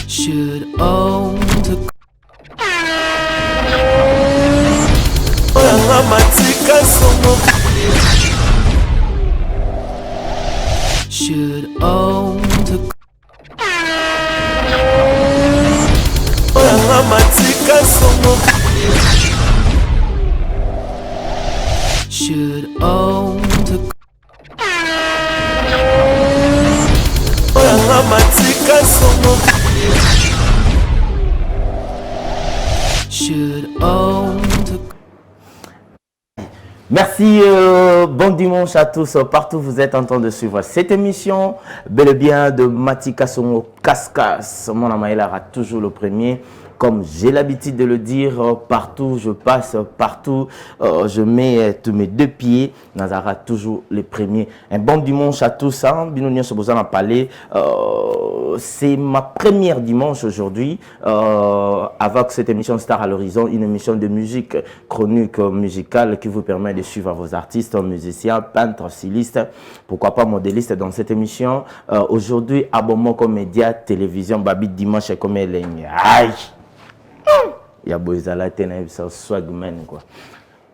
Should own the should own the should own the should own the. Merci, bon dimanche à tous, partout où vous êtes en train de suivre cette émission, bel et bien de Matika Songo Kaskas. Mon Amaïla a toujours le premier, comme j'ai l'habitude de le dire, partout où je passe, partout je mets tous mes deux pieds, Nazara toujours le premier. Un bon dimanche à tous, hein, Binonion Sobosan a parlé, c'est ma première dimanche aujourd'hui, avec cette émission Star à l'horizon, une émission de musique, chronique musicale qui vous permet de suivre vos artistes, musiciens, peintres, stylistes, pourquoi pas modélistes dans cette émission. Aujourd'hui, abonnement comme média, télévision, Babi dimanche comme Eleng. Aïe! Il y a Boizala, Tenebsa, Swagman, quoi.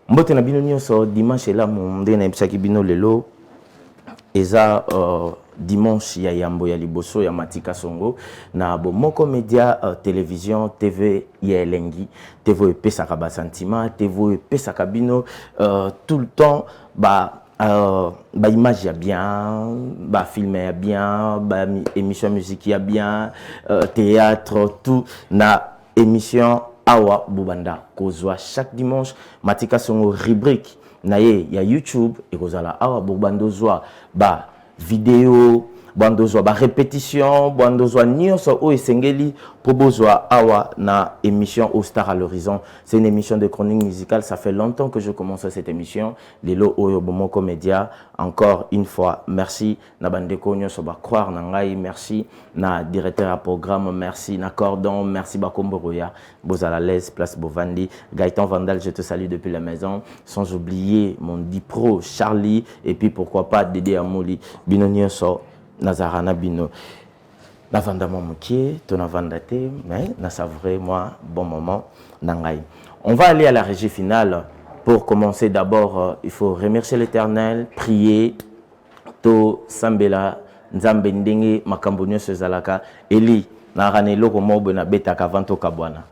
Mbote na bino nyonso dimanche là mon ndé na ebisaki bino lelo eza dimanche ya yambo ya liboso ya Matika Songo na bo moko media télévision TV ya elengi TV epesaka ba sentiment TV epesaka bino tout le temps ba image ya bien, ba film ya bien, ba émission musique ya bien, théâtre, tout na émission Awa Bubanda kozwa chaque dimanche Matika Songo rubrique naye ya YouTube et kozala Awa Bubanda zwa ba vidéo bandozwa ba répétition bandozwa nyonso o esengeli po bozwa Awa na émission au Star à l'horizon. C'est une émission de chronique musicale, ça fait longtemps que je commence cette émission lelo oyo bomoko média. Encore une fois merci na bandeko nyonso ba croire na ngai, merci na directeur à programme, merci na cordon, merci bakomboroya bozala l'aise place Bovandi Gaëtan Vandal, je te salue depuis la maison, sans oublier mon Dipro Charlie et puis pourquoi pas Dédé Amouli bino nyonso Nazarana bino na vanda mokie ton vandate mais na savourer moi bon moment nangai. On va aller à la régie finale. Pour commencer d'abord il faut remercier l'Éternel, prier to sambela nzambe ndenge makambo nyonso ezalaka eli na rane loko mobo na betaka vanto kabwana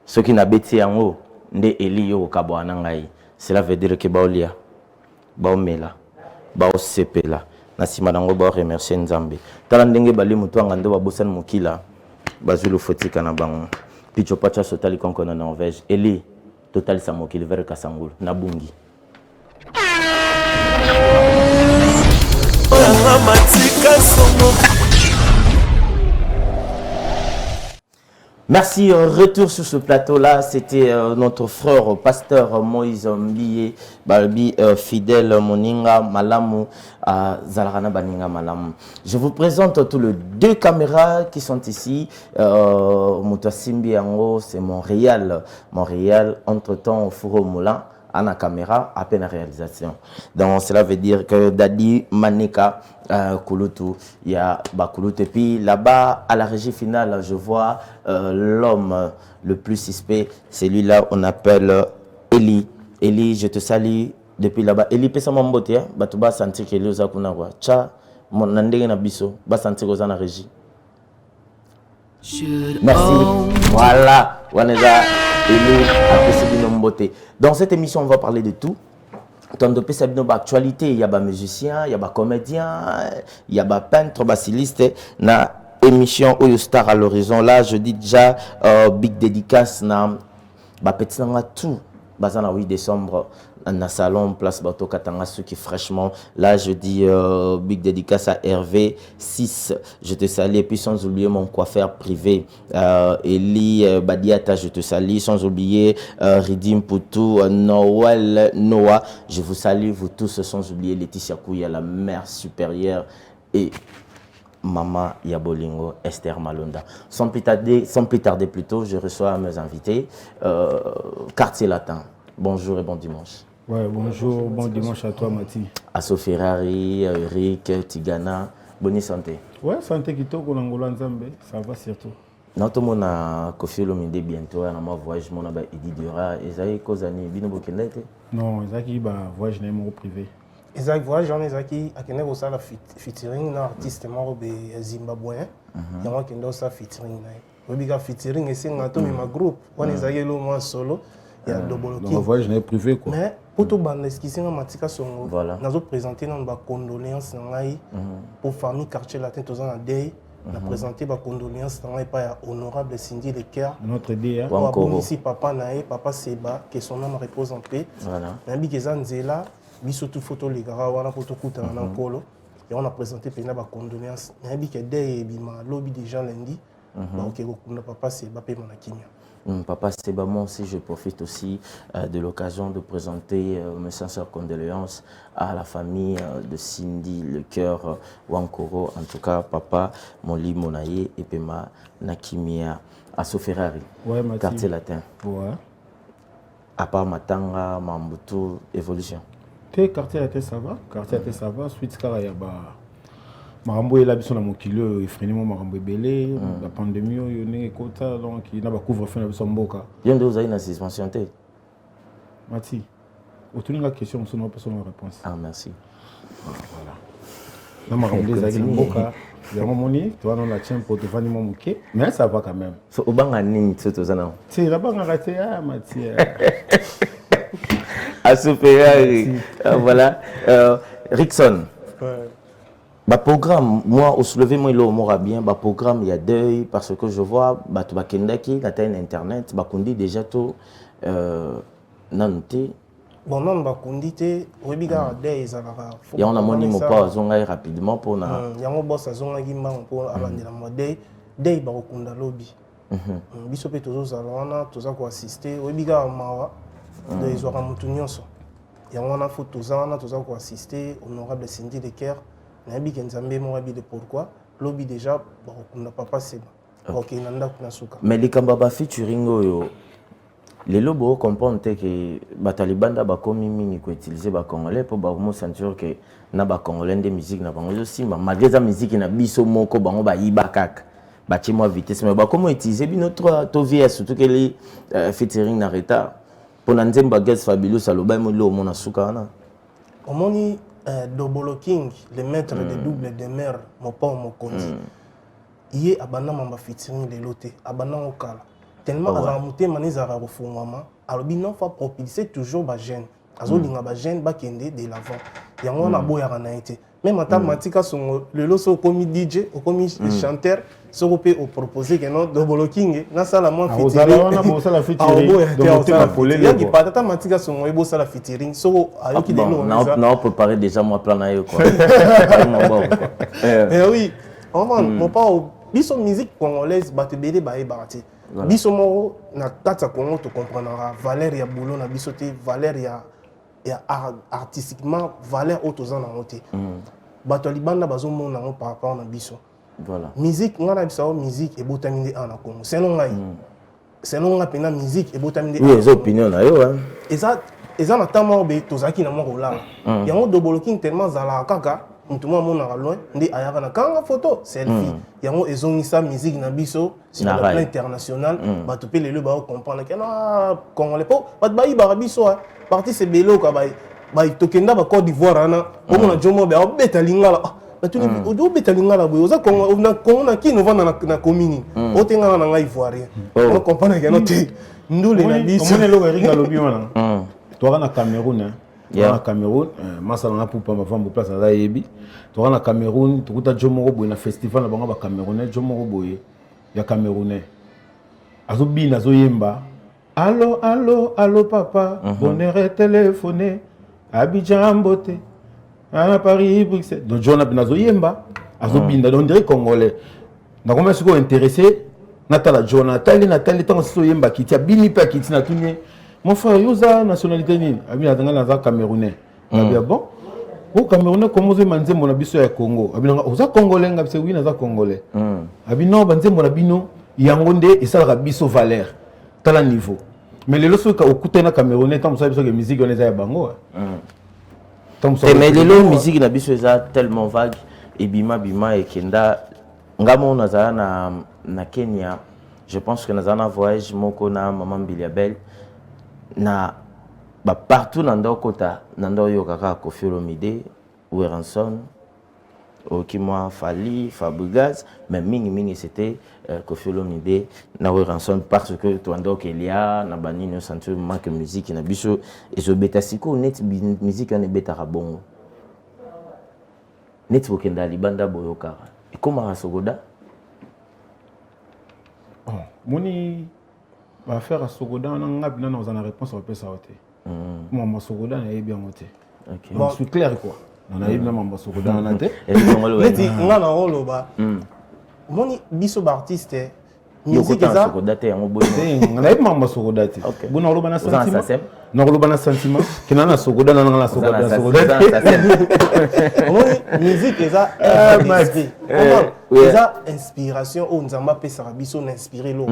soki na beti yango nde eli yo kabwana ngai. Cela veut dire que baolia baomela baosepela na sima nango ba remercier nzambe tala ndenge bali mutu ngande ba bosana mokila bazulu fotika na bango picho pacha sotali konko na Norvège eli total sa mokili vers Kasangulu na bungi. Merci, retour sur ce plateau-là, c'était notre frère pasteur Moïse Mbiye, Balbi fidèle Moninga Malamu, Zalarana Baninga Malamu. Je vous présente tous les deux caméras qui sont ici. Moutasimbi Ango, c'est Montréal, entre-temps au Four au Moulin. À la caméra, à peine à réalisation. Donc cela veut dire que Dadi Maneka Kouloutou, il y a Bakouloutou. Et puis là-bas, à la régie finale, je vois l'homme le plus suspect. Celui-là, on appelle Eli. Eli, je te salue depuis là-bas. Eli, pesa mambote, hein? Batuba sentir que Eli kuna kwa. Cha, mon nandenge na biso, ba sentir que na régie. Merci. Voilà. Waneza. Dans cette émission, on va parler de tout. Dans l'actualité, il y a des musiciens, il y a des comédiens, il y a des peintres, des stylistes. Na émission Oyo Star à l'horizon, là, je dis déjà big dédicace na petit tout. Bazana 8 décembre dans salon place Bato Katanga ceux qui fraîchement là je dis big dédicace à Hervé 6, je te salue, et puis sans oublier mon coiffeur privé Eli Badiata, je te salue, sans oublier Ridim Poutou, Noël Noah, je vous salue vous tous, sans oublier Laetitia Kouya, la mère supérieure, et Maman Yabolingo, Esther Malonda. Sans plus tarder plutôt, je reçois mes invités. Quartier Latin, bonjour et bon dimanche. Ouais, bonjour, bon dimanche à toi, Mati. Asso Ferrari, Eric, Tigana, bonne santé. Ouais, santé qui tourne en Angola, Nzambe, ça va surtout. Notre monde a Kofi Olomide bientôt, on a ma voyage, mon abba Idi Dura, et ça y est, Kozani, Bino Bokende. Non, Zaki, bah, voyage n'est pas privé. Ezaki voyage on ezaki akende kosala featuring na artiste moko be zimbabwéen yango akende osala featuring na ye oyebika featuring esenga tomema groupe wana ezaki elo mwa solo ya doboloki Donc, voyage n'est privé, quoi. mais po tobanda eskisinga matika songo Voilà. nazopresente nano bacondoléance na ngai po famille quartier latin toza na dei na présente bacondoléance na ngai epai ya honorable Cindy Leker Notre DA. Wankoro. abongisi papa na ye papa Seba que son âme repose en paix Voilà. nayebi eza nzela biso tu photo legara wana po tokutana na nkolo et on a présenté pena bacondoléance nayebi ke de ebima lobi déjà lundi baoke kokunda papa Seba pe mana kimia. Papa Seba, moi aussi, je profite aussi de l'occasion de présenter mes sincères condoléances à la famille de Cindy, le cœur Wankoro. En tout cas, papa, Moli Monaye et Pema Nakimia, Asso Ferrari, Ouais, Mati. quartier latin. Ouais. À part Matanga, Mambutu, évolution. Te quartier latin, ça va. Quartier latin, ça va. Suite, Karaya, bah. Marambo est là, ils sont dans mon kilo, ils freinent mon Marambo est belé. La pandémie, il y a un donc il y a un couvre-feu dans son boca. Il y a une suspension. Mati, autour de la question, on n'a pas son réponse. Ah, merci. Voilà. Dans Marambo, il y a un boca. Il y a un moment, tu vois, on a tient pour te vendre mon bouquet. Mais ça va quand même. So, au bang aning, c'est tout ça, non? C'est là-bas, on a raté, ah, Mati. Asso Ferrari, voilà. Rickson. Ouais. Bah programme, moi au soulevé moi il m'aura bien. Bah programme il y a deuil parce que je vois bah tu vas kendaki la taille internet bah kundi déjà tout nanti. Bon non bakundi te oyebika de ezalaka. Il y a on a moni mo pas zonga rapidement pour na. yango boss azongaki mbango mpo alandela mwa de bakokunda lobi. Biso pe tozozala wana toza koassiste oyebika mawa de ezwaka motu nyonso. Yango wana fo toza wana toza koassiste honorable Cindy Leker. nayebi ke nzambe moko abi de pourquoi lobi déjà bakokunda papa Seba bakokende na ndako na suka. Mais likamba ba featuring oyo lelo bo comprendre te que batalibanda bakomi mingi ko utiliser ba congolais pour ba mo sentir que na ba congolais de musique na bango zo simba malgré sa musique na biso moko bango ba yiba kaka ba chimo vitesse mais ba comment utiliser bino to VS surtout que les featuring na retard pour na nzemba guest fabulous aloba mo lo mona suka na omoni Dobolo King, le maître de double de mer, mon père, mon condi. Il est abandonné ma featuring de l'autre, abandonné au cal. Tellement à la montée, mané à la refondement, alors bien non, faut propulser toujours ba jeune. Azo linga ba jeune, ba kende de l'avant. Il y a un abo ya ranaïté. Même en mathématique, le lot so commis DJ, au commis chanteur, so peut au proposer que non Dobolo King, na sala moins featuring. On a bossé la featuring. Donc on a polé. Il y a qui pas mathématique son ebo sala featuring, so ayoki de nous. Non, préparer déjà moi plan na yo quoi. Mais oui, mon père biso musique congolaise bato belé ba ebati. Biso mo na tata Congo to comprendra valeur ya boulot na biso te valeur ya artistiquement valeur autoza na moté. Bato libanda bazo mona ngo par rapport na biso. Voilà. Musique ngana biso musique ebotami nde ana Congo. Selon ngai. Selon nga pena musique ebotami nde. Oui, les opinions na yo hein. Eza na tamo be tozaki na moko la. Yango Dobolo King tellement zala kaka mutu mwa mona loin ndi ayaka na kanga photo selfie. Yango ezongisa musique na biso sur le plan international. Bato pe lelo ba comprendre que na Congolais po bat ba iba biso parti c'est belo ka ba tokenda ba Côte d'Ivoire ana ko mona jomo be obeta lingala. Bato ni odo beta lingala bo oza Congo na kino vana na commune. Otenga na ngai ivoirien. On comprendre que no te ndule na biso. On est là Eric alobi wana. Toi na Cameroun hein. Na Cameroun, masala na pupa mavambo place na yebi. Toi na Cameroun, tukuta jomo boye na festival na bango ba Camerounais, jomo boye ya Camerounais. Azo bina zo yemba. Allô allô allô papa, bonheur est téléphoné. Abidjan Mbote. À Paris Bruxelles. Donc John Abina zo yemba. Azo bina on dirait congolais. Na comment est-ce qu'on intéressé Natala Jonathan, Nathalie tant so yemba kiti abini pa kiti na tunye. Mon frère, Yosa, nationalité nini? Abi na tanga Camerounais. Abi bon. Au Camerounais comment vous manzé mon abisso ya Congo? Abi na oza congolais ngabi se oui na za congolais. Abi non banzé mon abino yangonde et ça la biso valeur. Tala niveau. Mais les lois au côté na Camerounais tant ça que musique on les a bango. Mais les lois musique na biso eza tellement vague et bima et kenda ngamo na na Kenya. Je pense que nous avons un voyage moko na maman Biliabel na partout dans le kota nando yokaka Koffi Olomide ou Ranson Okimwa Fali Fabregas mais mingi c'était Koffi Olomide na Ranson parce que toando kelia na banini sentu manque musique na biso et zo beta siko net musique on beta rabongo net bokenda libanda boyoka et comment Sogoda Moni va faire à Sogoda, on a bien dans la réponse à ça. Moi, ma Sogoda, on a bien monté. Bon, c'est clair quoi. On a eu même ma Sogoda, on a été. On a un rôle là. Moni biso artiste. Musique ça. On a eu même ma Sogoda. Bon, on a le sentiment. On a le sentiment. Qui n'a pas Sogoda, on a la Sogoda. Musique ça. Ça inspiration au Nzamba pe sarabiso n'inspirer l'eau.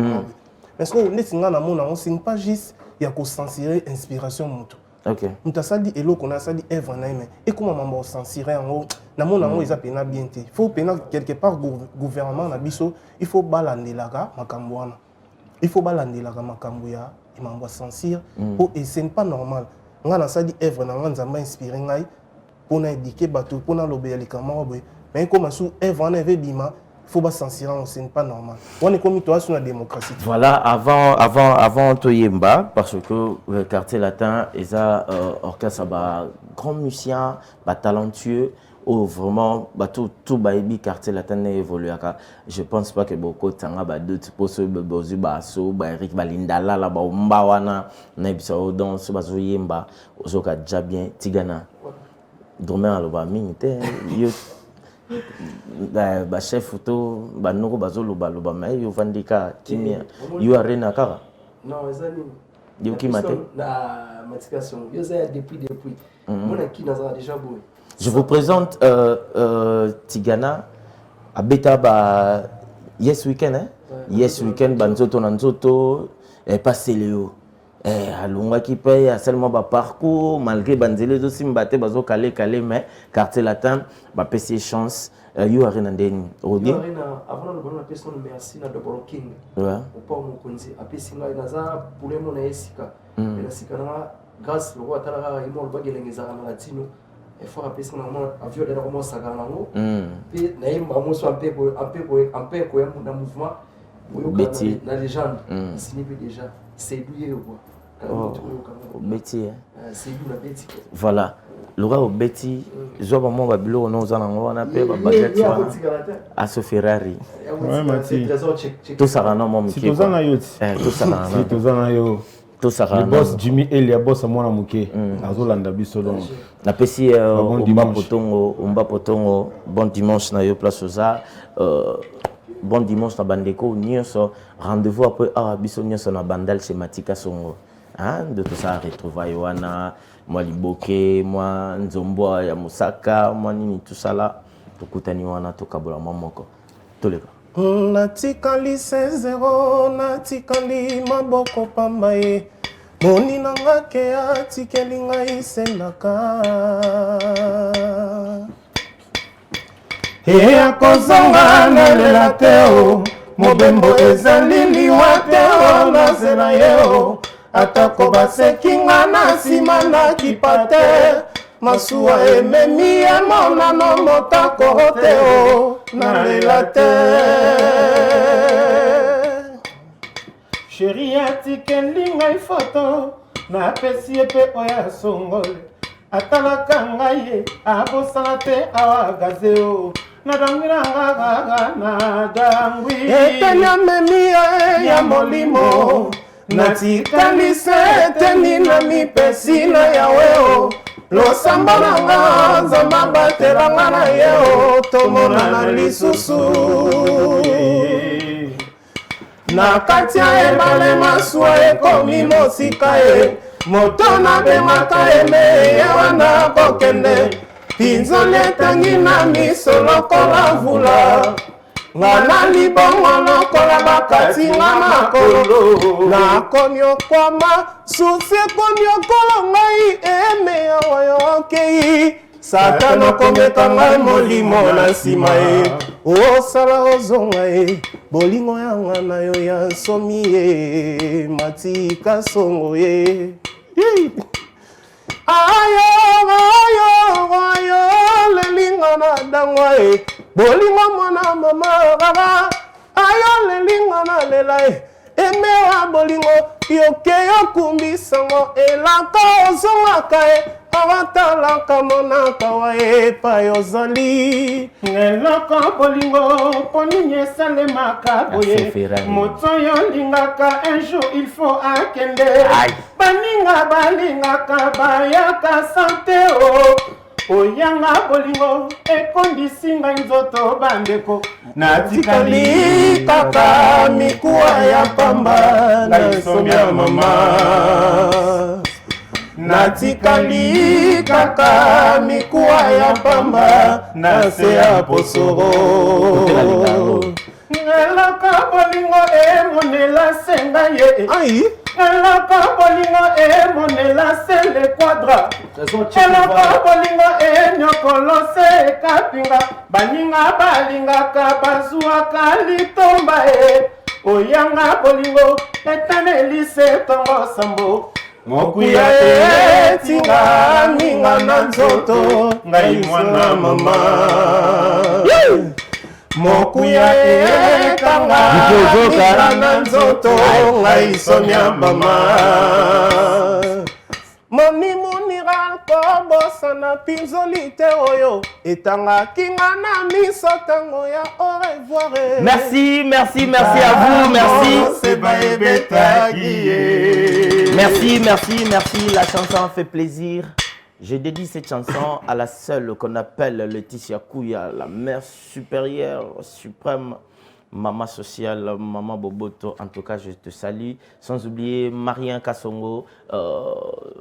Parce que on est singa na mona on signe pas juste il y a qu'on censurer inspiration moto. OK. On t'a ça dit elo qu'on a ça dit Eve na mais et comment maman censurer en haut na mona on eza pena bien té. Faut pena quelque part gouvernement na biso, il faut balandelaka makambo wana. Il faut balandelaka makambo ya imambo censurer pour et c'est pas normal. On a ça dit Eve na Nzamba inspirer ngai pour na éduquer bateau pour na lobeya likama boy. Mais comme sous Eve on avait bima faut pas censurer, c'est pas normal. On est comme toi sur la démocratie. Voilà, avant Toyemba, parce que le quartier latin, ils ont orchestre, grand musicien, talentueux, ou vraiment, tout baby quartier latin évolue. Je pense pas que beaucoup de temps, d'autres postes, Bozu Basso, Eric Balindala, là, Mbawana, Naibsa Odon, Subazoyemba, Ozoka Djabien, Tigana. Dormir à l'Obaming, ba chef photo ba noko bazolo ba loba mai yo vandika kimia yo arena kara non ezali yo kimate na matication yo za depuis mona ki na za déjà boy. Je vous présente Tigana abeta ba yes weekend hein yes weekend banzoto na nzoto passé Léo alunga ki paye seulement ba parcours malgré banzele zo simbate bazo calé mais quartier latin ba PC chance yo arena ndeni rodi arena avant le bon personne merci na double king ouais pas mon konzi apesi ngai na za pour le mona esika na sika na grâce le roi tala imo le bagelengeza na latino et fort apesi na mo avion de comment ça gana ngo puis na imba mo so un peu ko na mouvement Betty na légende signé déjà c'est lui quoi. Betty c'est lui la Betty voilà le roi Betty zo ba mo ba bilo no za na ngona pe ba budget à ce Ferrari ouais Mati tout ça na mo miki tout ça na yo tout ça na tout ça na yo tout ça le boss Jimmy Elia boss mwana muke azolanda biso donc na pesi Omba Potongo bon dimanche na yo place za bon dimanche na bandeko nyonso rendez-vous après biso nyonso na bandal chez Matika Songo hein de tout ça retrouvailles wana moi liboke moi nzombo ya musaka moi nini tout ça là tokutani wana tokabola moko toleka natikali 16-0 natikali maboko pambaye moni nanga ke atikeli ngai sendaka akozonga nalela te o mobembo ezali liwa te o nazela ye o atako basekinga na nsima na kipa te masuwa ememi ye monano motakoro te o nalela te sheri atikeli ngai foto napesi ye mpe oyo ya songole atalaka ngai ye abosana te awa gaze o nadangwiranga nadangwi etenya memi ya molimo natikali se eteni na mipesi na yawe o losamba nanga nzamba batelanga na ye o tomonana lisusu na kati ya ebale masuwa ekomi mosika ye moto nabengaka eme ye wana kokende pinzoli etangi na miso lokola mvula ngana libongo lokola bakati nga makolo nakonyokwama susi ekonyokolo ngai eme awa yokei satana komeka ngai molimo na nsima ye osala ozonga ye bolingo yanga na yo ya nsomi ye matika songo ye ayo lelinga na dangwa ye bolingo mwana mama kaka ayo lelinga na lela ye emewa bolingo yoke yokumbisango elaka ozongaka ye awatalaka monaka wa epai ozali eloko bolingo ponini esalemaka boye moto oyo olingaka un jour il faut akende baninga balingaka bayaka sante o oyanga bolingo ekondisi ngai nzoto bandeko natikali kaka mikuwa ya pamba na esomi ya mama natikali kaka mikuwa ya pamba na se ya posoro eloko bolingo emonela senga ye eloko bolingo emonela se le quadra eloko bolingo enyokolo se ekapinga baninga balingaka bazuwaka litomba e oyanga bolingo etaneli se tongo sambo mokuya etinga minga na nzoto ngai mwana mama mokuya ekanga minga na nzoto ngai somia mama monimunira kobosana pinzoli te oyo etangaki nga na miso ntango ya au revoir. Merci à vous, merci. Merci, la chanson fait plaisir. Je dédie cette chanson à la seule qu'on appelle Laetitia Kouya, la mère supérieure, suprême, maman sociale, maman Boboto. En tout cas, je te salue. Sans oublier Marien Kassongo,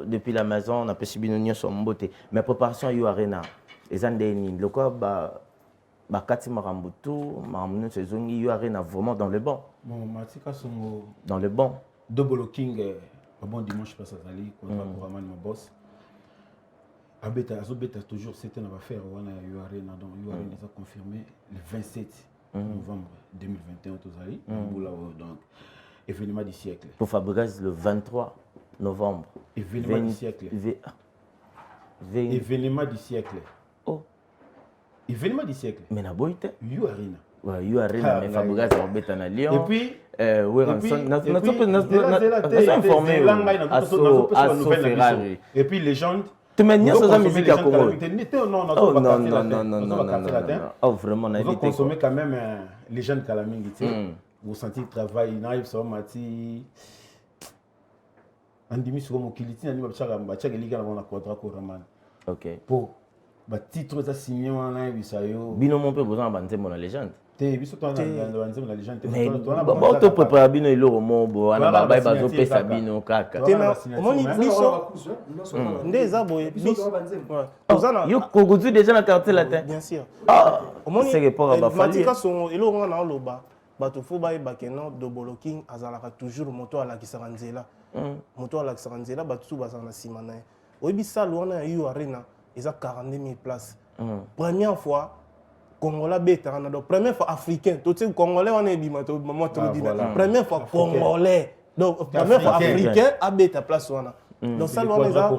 depuis la maison, on a pu subir une sur beauté. Mes préparations à Arena, les Andéni, le quoi, Kati Marambutu, Maramunu Sezongi, Arena, vraiment dans le bon. Bon, Matika Songo. Dans le bon. Double King, bon dimanche, pas à Zali, contre Raman, mon boss. Abeta, Azobeta, toujours, c'était une affaire, on a eu Arena, donc Arena a confirmé le 27 novembre 2021 au Zali, donc événement du siècle. Pour Fabregas, le 23 novembre. Événement du siècle. Événement du siècle. Oh. Événement du siècle. Mais na boite. You Arena. Ouais, you Arena, mais Fabregas a embêté na Lyon. Et puis, et puis légende. Tu m'as dit que la musique à Congo. Oh non, non. Oh vraiment, on a évité. Vous consommez quand même légende Kalamingi. Vous sentez le travail, naïf, ça mati. Andimi sur mon kiliti, andimi bachaka liga na wana quadra ko raman. Ok. Pour ba titre za signé wana bisayo. Bino mon peu besoin banze mon légende. Te biso to na banze mon légende. Mais bon to prépare bino ilo mo bo ana baba bazo pesa bino kaka. Te na omoni biso ndeza boye biso. Yo kogozu déjà na quartier latin. Bien sûr. Omoni c'est que pour ba fali. Matika songo ilo ngana oloba. Bato fo baye bakeno Double King azalaka toujours moto ala kisaka nzela. Moto ala kisaka nzela bato su bazana sima na ye. Oyebi salle wana ya Arena eza 42 000 places. Première fois Congolais bêta na donc première fois africain. Tout ce Congolais on est bima to maman to dit première fois Congolais. Donc première fois africain a bêta place wana. Donc salle wana eza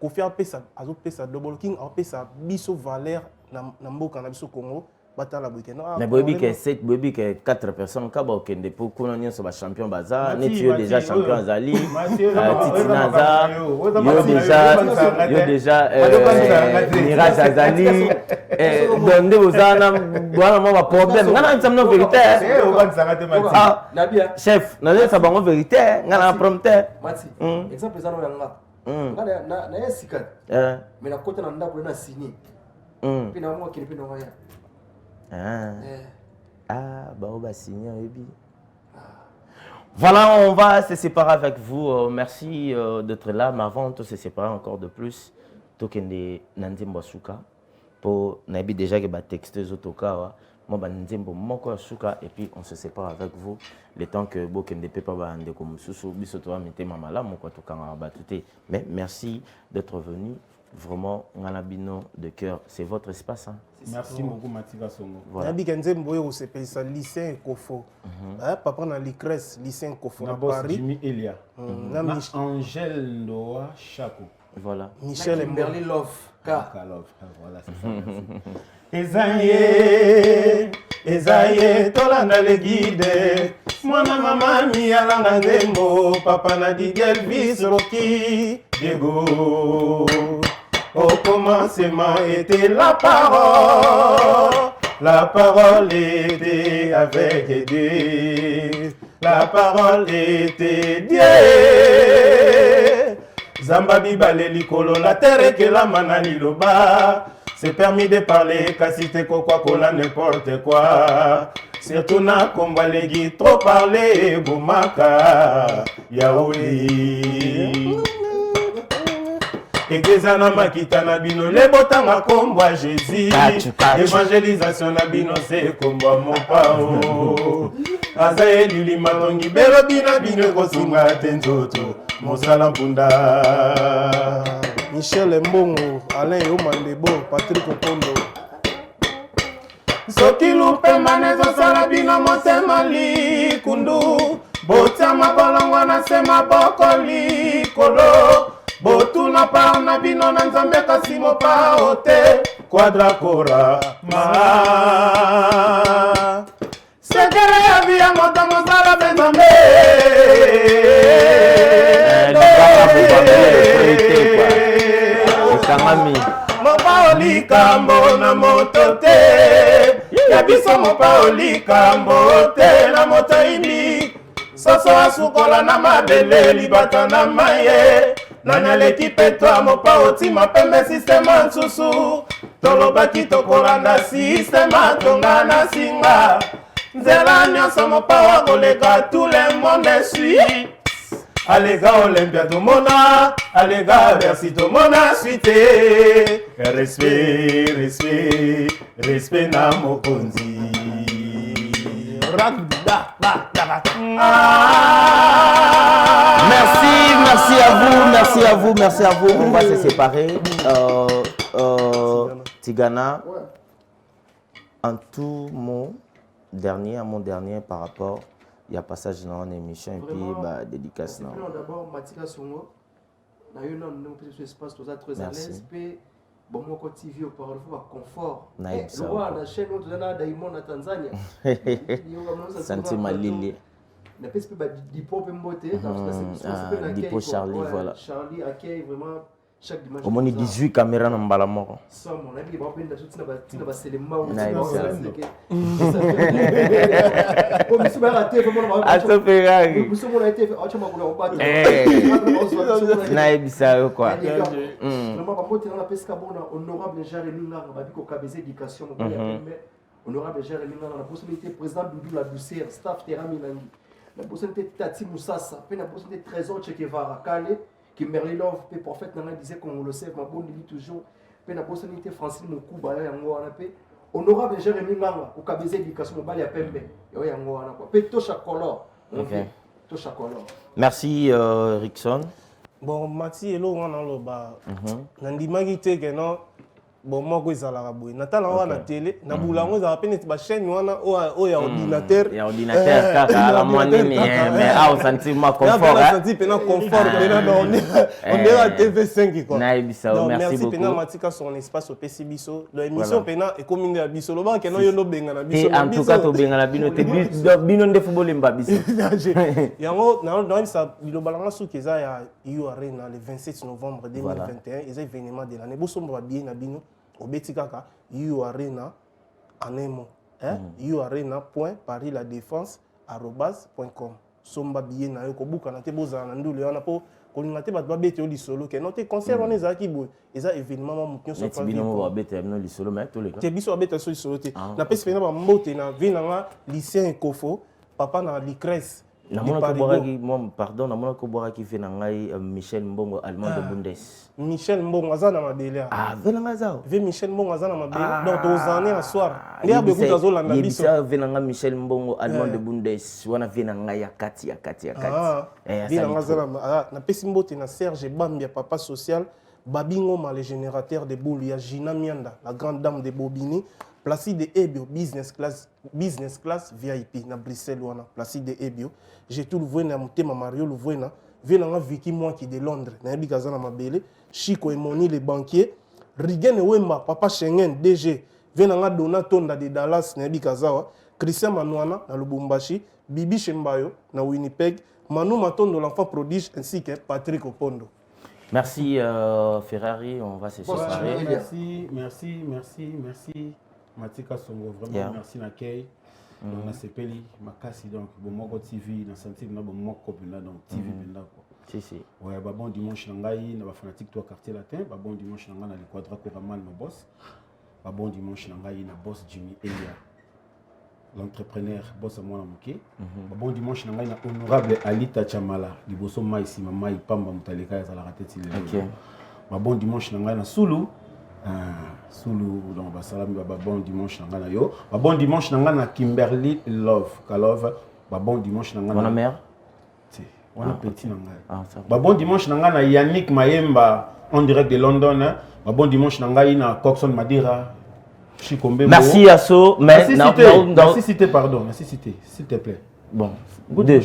ko faire pesa azo pesa Double King a pesa biso valeur na mboka na biso Congo. Mais Bobi que 7, Bobi que 4 personnes, Kaba Okende pour qu'on ait ce champion bazar, Netio déjà champion Zali, Titinaza, yo déjà Mirage Azali, Donde Ozana, voilà mon problème. On a un vérité. Chef, on a un vérité, on a un prompteur. Exemple ça non yanga. Na yesika. Mais na kota na ndako na signé. Puis na moi qui ne peut pas rien. Voilà, on va se séparer avec vous. Merci d'être là. Mais avant de se séparer encore de plus, Tokende Nandi Mbasuka pour Nabi déjà que texte Zotoka moi banzembo moko suka et puis on se sépare avec vous le temps que bokende pe pa ba ndeko mususu biso to mitema malamu kwa tokanga batute. Mais merci d'être venu. Vraiment, Nganabino de cœur, c'est votre espace. Hein? Merci beaucoup, Matika Songo. Voilà. C'est lycée Kofo. Papa na l'ICRES, lycée Kofo na Paris. Jimmy Elia. Angèle Noah Chaco. Voilà. Michel Kimberly Love. Voilà, c'est ça. Ezaye, tolanda le guide. Mwana mama mi alanga nzembo. Papa na digel bisroki. Diego. Au commencement était la parole était avec Dieu, la parole était Dieu. Zambabi balé likolo, la terre que la manani loba. C'est permis de parler, cassite Coca-Cola, n'importe quoi. Surtout na kombalegi, trop parler, bomaka, yaouli. Église na makita na bino le botanga kombo Jésus. Évangélisation na bino c'est kombo mon pao. Azaye lili matongi belo bina bino kosinga tenzoto. Mosala mpunda. Michel Mbongo, Alain Omandebo, Patrick Opondo. Soki lupe manezo sala bino motema likundu. Bota mabolongo na sema bokoli kolo. Botuna pa na bino na nzambe kasi mopa ote quadracora ma sekere ya via moto mosala benzambe mopa olikambo na moto te ya biso mopa olikambo te na moto imi soso asukola na mabele libata na maye Nana l'équipe toi mopa otima pembe système nsusu tolobaki tokolanda système tonga na singa nzela nyonso mopa wa koleka tout le monde suit alega Olympia tomona alega Bercy tomona suite respect na mokonzi Merci à vous. On va se séparer. Tigana, Ouais. en tout mon dernier par rapport, il y a passage dans l'émission et puis bah, dédicace. Non. D'abord, Matika Songo, nous avons un espace très à l'aise. Bon, moi, quand TV, on parle de confort. Le roi, la chaîne, on a Daimon à Tanzanie. Santi Malili. La peste peut être Dipo Pembote. Dipo Charlie, voilà. Charlie accueille vraiment chaque dimanche. Au moins 18 caméras dans Balamoro. Ça, mon ami, il va prendre la chose, il va se les mains. Honorable Jérémy Nanga, honorable Jérémy Nanga, la possibilité président Doudou la Douceur, staff Terra Milangi, la possibilité Tati Moussassa, la possibilité Trésor Che Guevara, Kale, qui Merlilov, le prophète Nanga disait qu'on le sait, ma bonne dit toujours, la possibilité Francine Moukouba, honorable Jérémy Nanga, au Kabézé Éducation, au Bali à Pembe, et yango wana quoi, pe Tosha Color, Tosha Color. Merci Rickson. Bon, Mati elo wana loba. Nandimaki te ke non. Bon, moi, je suis à la rabouille. Nathalie, on a la télé. Na boulango, ça va peine être ma chaîne. On a ordinateur. Il y a ordinateur, car la moitié, mais ah, on sentit ma confort. On sentit pendant confort. On est à TV5 quoi. Merci beaucoup. Merci Matika son espace au PCBiso. L'émission pendant est comme une biso. Le banc que non yono benga na biso. En tout cas, to benga na bino te bino de football mba biso. Yango dans ça le balanga sou keza ya EU Arena le 27 novembre 2021. Ils ont événement de l'année. Boso mba bien na bino. Obeti kaka EU Arena en un mot. euarena.parisladefense@com. Somba billet na yo ko buka na te bozala na ndule wana po ko linga te bato babete yo lisolo ke no te concert wana ezalaki boye eza événement ma mutu nyonso pa bino mo babete no lisolo mais to le te biso babete so lisolo te na pesi pena ba mbote na vi na nga lycée Kofo papa na l'ICRES Pardon, namona ko boira qui fait nangai Michel Mbongo allemand de Bundes. Michel Mbongo azana mabele. Ah, venanga zao. Ve Michel Mbongo azana mabele. Donc aux années à soir. Ndia beku tazola na biso. Yebisa venanga Michel Mbongo allemand de Bundes. Wana venanga ya kati. Venanga zana na pesi mbote na Serge Bambia papa social. Babingo ma le générateur de boule ya Gina Mianda, la grande dame de Bobini. Placide Ebio, business class VIP na Bruxelles wana. Placide Ebio. J'ai tout le voix na mutema Mario le voix na. Venanga Vicky moi qui de Londres. Na yebika zana mabele. Chico et Moni les banquiers. Rigen Wemba, papa Schengen, DG. Venanga Dona Tonda de Dallas na yebika zawa. Christian Manouana na Lubumbashi. Bibi Shembayo na Winnipeg. Manu Matondo l'enfant prodige ainsi que Patrick Opondo. Merci Ferrari, on va se séparer. Merci. Matika Songo, vraiment merci Nakei. On a sepeli makasi donc Bomoko TV na santi na Bomoko bina donc TV bina quoi. Si. Ouais, bon dimanche nangai na ba fanatique toi quartier latin, bon dimanche nangai na le quadra Koraman ma boss. Bon dimanche nangai na boss Jimmy Elia. L'entrepreneur boss à moi na moké. Bon dimanche nangai na honorable Alita Chamala, liboso mai si mama ipamba mutaleka ya la rateti le. OK. Bon dimanche nangai na Sulu. Sulu donc basalami bon dimanche nanga yo bon dimanche nanga na Kimberly Love Kalove bon dimanche nanga na mère si wana petit nanga bon dimanche nanga na Yannick Mayemba en direct de London bon dimanche nanga na Coxon Madira Chikombe. Merci Asso mais merci pardon s'il te plaît bon deux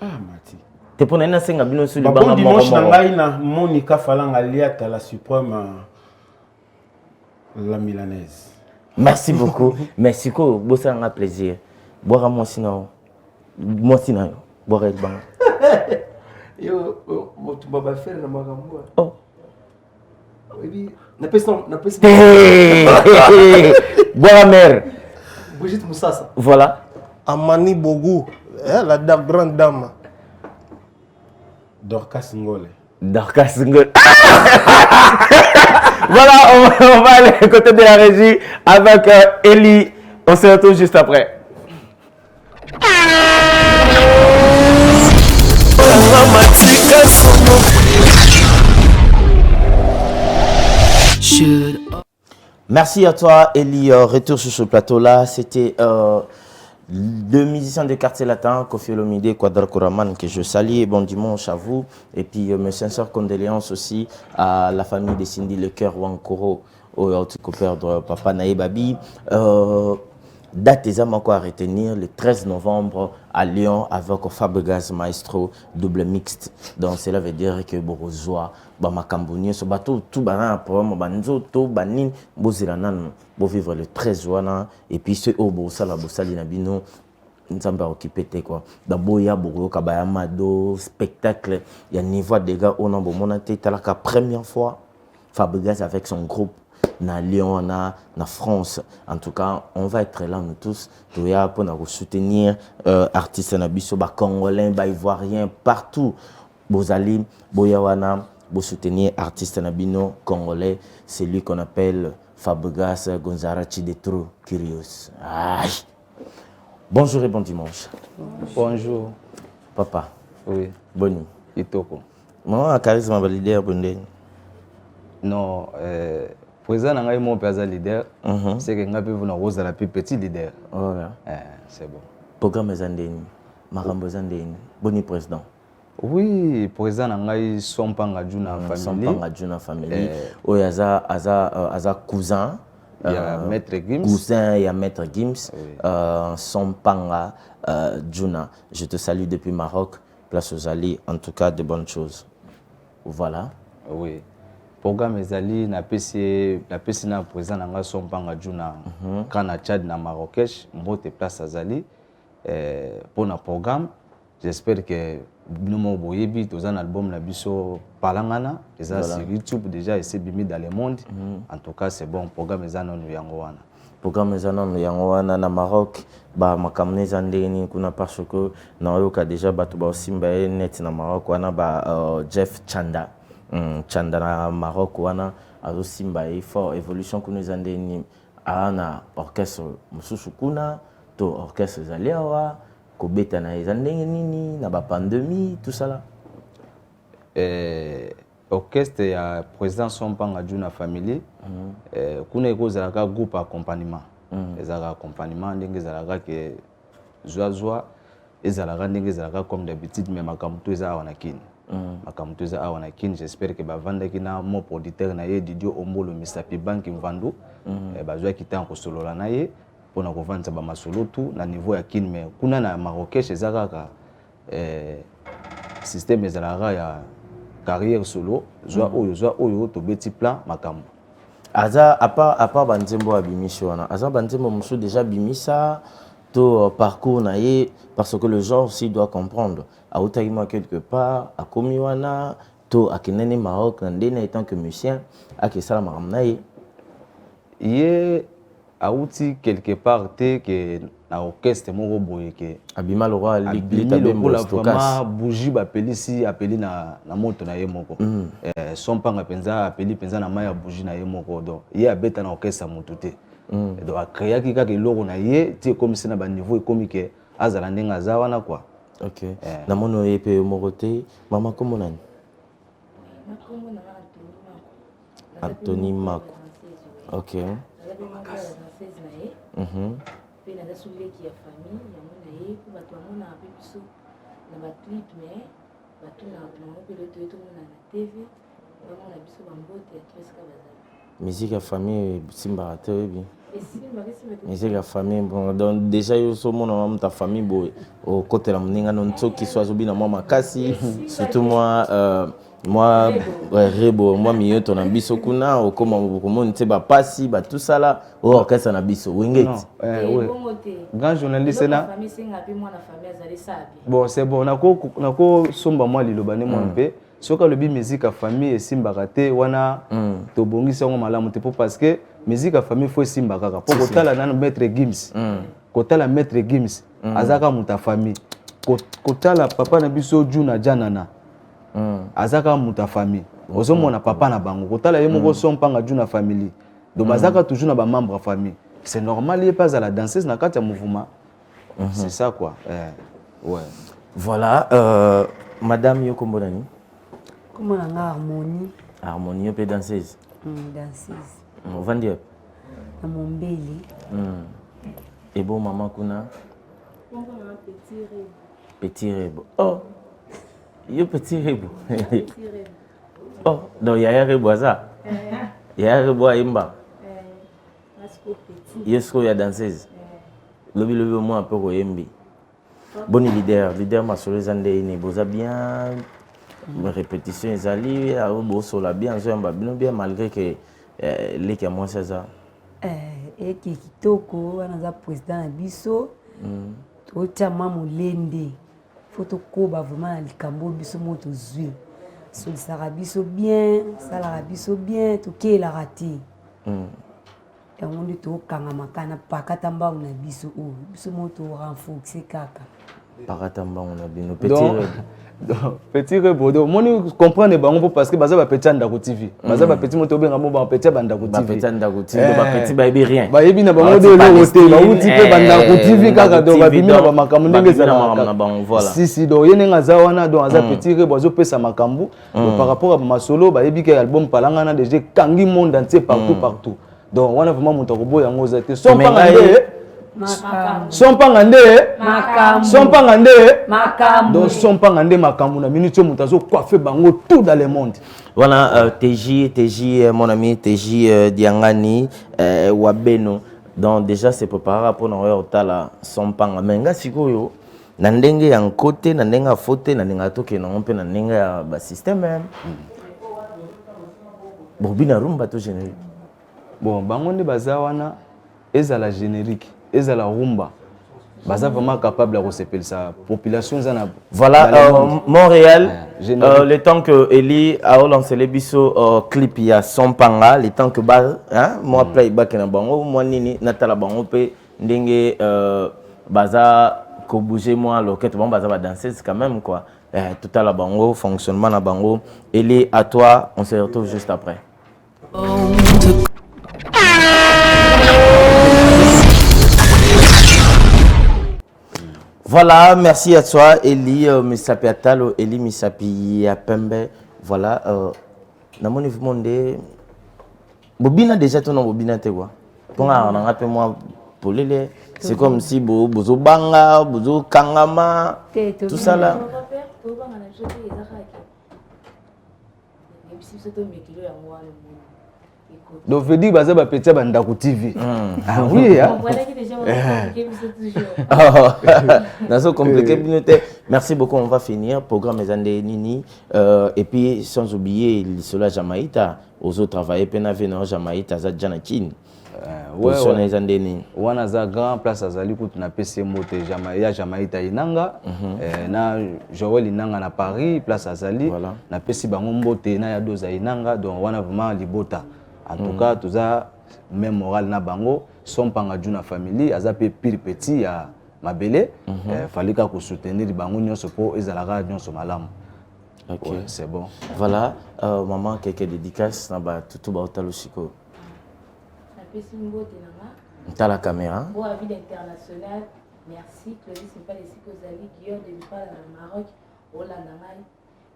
Mati te pona na senga bino sur le bon dimanche nanga na Monica Falanga Liata la suprême la milanaise. Merci beaucoup. Merci beaucoup. Bossa un plaisir. Boire à moi sinon. Boire le banc. Yo, tu vas faire la magambo. Oh. Oui, n'a pas. Boire mère. Brigitte Moussassa. Voilà. Amani Bogou, la grande dame. Dorcas Ngole. Voilà, on va aller côté de la régie avec Eli. On se retrouve juste après. Merci à toi, Eli. Retour sur ce plateau-là. C'était deux musiciens de quartier latin, Kofi Olomide, Quadra Koraman, que je salue. Bon dimanche à vous. Et puis mes sincères condoléances aussi à la famille de Cindy Lecoeur Wankoro, au perdre papa Naïbabi. Date des âmes à retenir le 13 novembre à Lyon avec Fabregas Maestro double mixte. Donc cela veut dire que Borozoa, Bamakamboni, ce bateau, tout baran pour Banzo, tout banin, Boziranan, pour vivre le 13 juin. Et puis ceux au Bossala, Bossali Nabino, nous sommes occupés quoi. D'abord il y a Boro Kabayamado, spectacle, il y a niveau de gars au nombre monaté, la première fois Fabregas avec son groupe. Na Lyon, na France. En tout cas, on va être là nous tous pour soutenir artistes nabiso, congolais, ivoiriens, partout. Bozali, Boyawana, pour soutenir artistes nabino congolais, c'est lui qu'on appelle Fabregas Gonzara Chidetro Curious. Bonjour et bon dimanche. Bonjour. Papa. Oui. Boni. Itoko. Moi, charisme leader Bondé. Non, président n'a mon père leader, c'est que n'a pas vu rose la plus petit leader. C'est bon. Programme Zandeni, Marambo Zandeni, Boni président. Oui, président n'a Sompanga Juna famille. Sompanga Juna famille. Oui, aza cousin. Il y a Maître Gims. Cousin, il y a Maître Gims. Sompanga Juna. Je te salue depuis Maroc. Place aux alliés, en tout cas de bonnes choses. Voilà. Oui. Programme ezali na PC na président nanga Sompanga Juna kana Tchad na Marrakech mbote place azali pour na programme j'espère que nous boyebi tous un album na biso palangana eza sur YouTube déjà et c'est bimi dans le monde en tout cas c'est bon programme ezana no yango wana programme ezana no yango wana na Maroc ba makamne zandeni kuna parce que na yoka déjà batu ba simba net na Maroc wana ba Jeff Chanda Chandana Maroc wana azo simba fort évolution que nous andeni ana orchestre mususu kuna to orchestre zaliawa kobeta na eza ndenge nini na ba pandémie tout ça là. Orchestre ya président Sompanga Juna famille kuna ekozalaka groupe accompagnement ezalaka accompagnement ndenge ezalaka ke zwa ezalaka ndenge ezalaka comme d'habitude mais makambo to eza awa na kini makambo to eza awa na kini j'espère que bavandaki na mon producteur na ye Didio Ombolo Misapi Banki Mvandu bazwaki ntango kosolola na ye mpona kovandisa bamasolo tu na niveau ya kini mais kuna na Marrakech eza kaka système ezalaka ya carrière solo zwa oyo to beti plan makambo aza à part banzembo abimisi wana aza banzembo musu déjà bimisa to parcours na ye parce que le genre aussi doit comprendre autaki moi quelque part akomi wana to akinene Maroc ndene étant que musicien akisala makambo na ye auti quelque part te que na orchestre moko boye ke abima le roi l'église abembo vraiment bougie ba pelisi apeli na moto na ye moko Sompanga penza apeli penza na maya bougie na ye moko donc ye abeta na orchestre mutu te donc akreaki kaka eloko na ye ti comme si na ba niveau ekomi ke azala ndenga aza wana quoi. OK na mono ye pe moko te mama komo nani Anthony Mako. OK pe na dasuleki ya famille ya mona ye ko bato amona pe biso na ba clip mais bato na bango pe leto to mona na TV bamona biso bambote ya Treska bazali musique ya famille simba te bi musique ya famille bon donc déjà yo so mona ta famille boy au côté la mninga non tsoki so azobina moi makasi surtout moi rebo moi mieux ton ambition kuna au comment nte ba pasi ba tout ça là au orchestre na biso wingeti grand journaliste na bon c'est bon nako somba moi liloba ne moi mpe soka lobi musique à famille esimbaka te wana to bongisa ngo malamu te parce que musique à famille faut esimbaka kaka po kotala na maître Gims kotala maître Gims azaka muta famille kotala papa na biso Juna Janana azaka muta famille ozomona papa na bango kotala ye moko Sompanga Juna famille donc bazaka toujours na ba membre famille c'est normal il pas à la danseuse na kati ya mouvement c'est ça quoi ouais voilà madame Yokombo nani comment la harmonie pe danseuse danseuse on va dire na Mombeli et bon maman kuna petit rebo oh yo petit rebo oh donc yaya rebo ça yaya rebo imba yesko ya danseuse lobi moi un peu royembi bon leader masolo zande ni boza bien répétition ezali au sola bien zamba bien malgré que les qui moi c'est ça et qui kitoko wana za président na biso to chama molende photo koba vraiment na likambo biso moto zui so sala biso bien to ke la raté yango ndi to kanga makana pakata mbangu na biso o biso moto renforcer kaka pakata mbangu na bino petit rebodo moni comprendre bango parce que baza ba petit ndako TV baza ba petit moto benga mo ba petit bandako TV ba petit ndako TV ba petit ba yebi rien ba yebi na bango de lo te ba uti pe bandako TV kaka do ba bimina ba makambo ndenge za na bango voilà si do yene ngaza wana do aza petit rebozo pesa makambo par rapport à masolo ba yebi ke album palanga na déjà kangi monde entier partout donc wana vraiment moto ko boya ngo za te Sompanga nde donc Sompanga nde makambo na minute moto azo coiffer bango tout dans le monde. Voilà TJ mon ami TJ Diangani Wabeno donc déjà c'est préparé pour na otala Sompanga menga sikoyo na ndenge ya côté na ndenge faute na ndenge toke na mpe na ndenge ya ba système bobina rumba to générique bon bango nde baza wana ezala générique ezala rumba baza vraiment capable de recevoir sa population zana voilà Montréal le temps que Eli a lancé les biso clip ya Sompanga le temps que ba moi playback na bango moi nini natala bango pe ndenge baza ko bouger moi loquette bon baza ba danser quand même quoi tout à la bango fonctionnement na bango Eli à toi on se retrouve juste après. Voilà, merci à toi, Eli Misapi Atalo, Eli Misapi Apembe. Voilà, namoni vous monde. Bobina déjà ton nom Bobina te quoi. Pour un rappel moi pour les c'est comme si bozo banga, bozo kangama, tout ça là. Donc veut dire baza ba petit bandako TV. Ah oui hein. Dans compliqué communauté. Merci beaucoup, on va finir programme Ezande Nini et puis sans oublier cela Jamaïta aux autres travailler penave non Jamaïta za Janakin. Ouais ouais. Wana za grand place azali ko tuna PC mote Jamaïta inanga na Joël inanga na Paris place azali na PC bango mbote na ya doza inanga donc wana vraiment libota. En tout cas, tout ça, même moral na bango, son pangaju na famille, aza pe pire petit ya mabele, fallait qu'on soutenir les bango nyon sopo ezalaga nyon so malam. OK, ouais, c'est bon. Voilà, maman quelques dédicaces na ba tout ba otalo siko. Na pesi mbote nanga. T'as la caméra. Bon avis international. Merci Claudie c'est pas les siko zali Guillaume de Lipala na Maroc, Hollande ngai.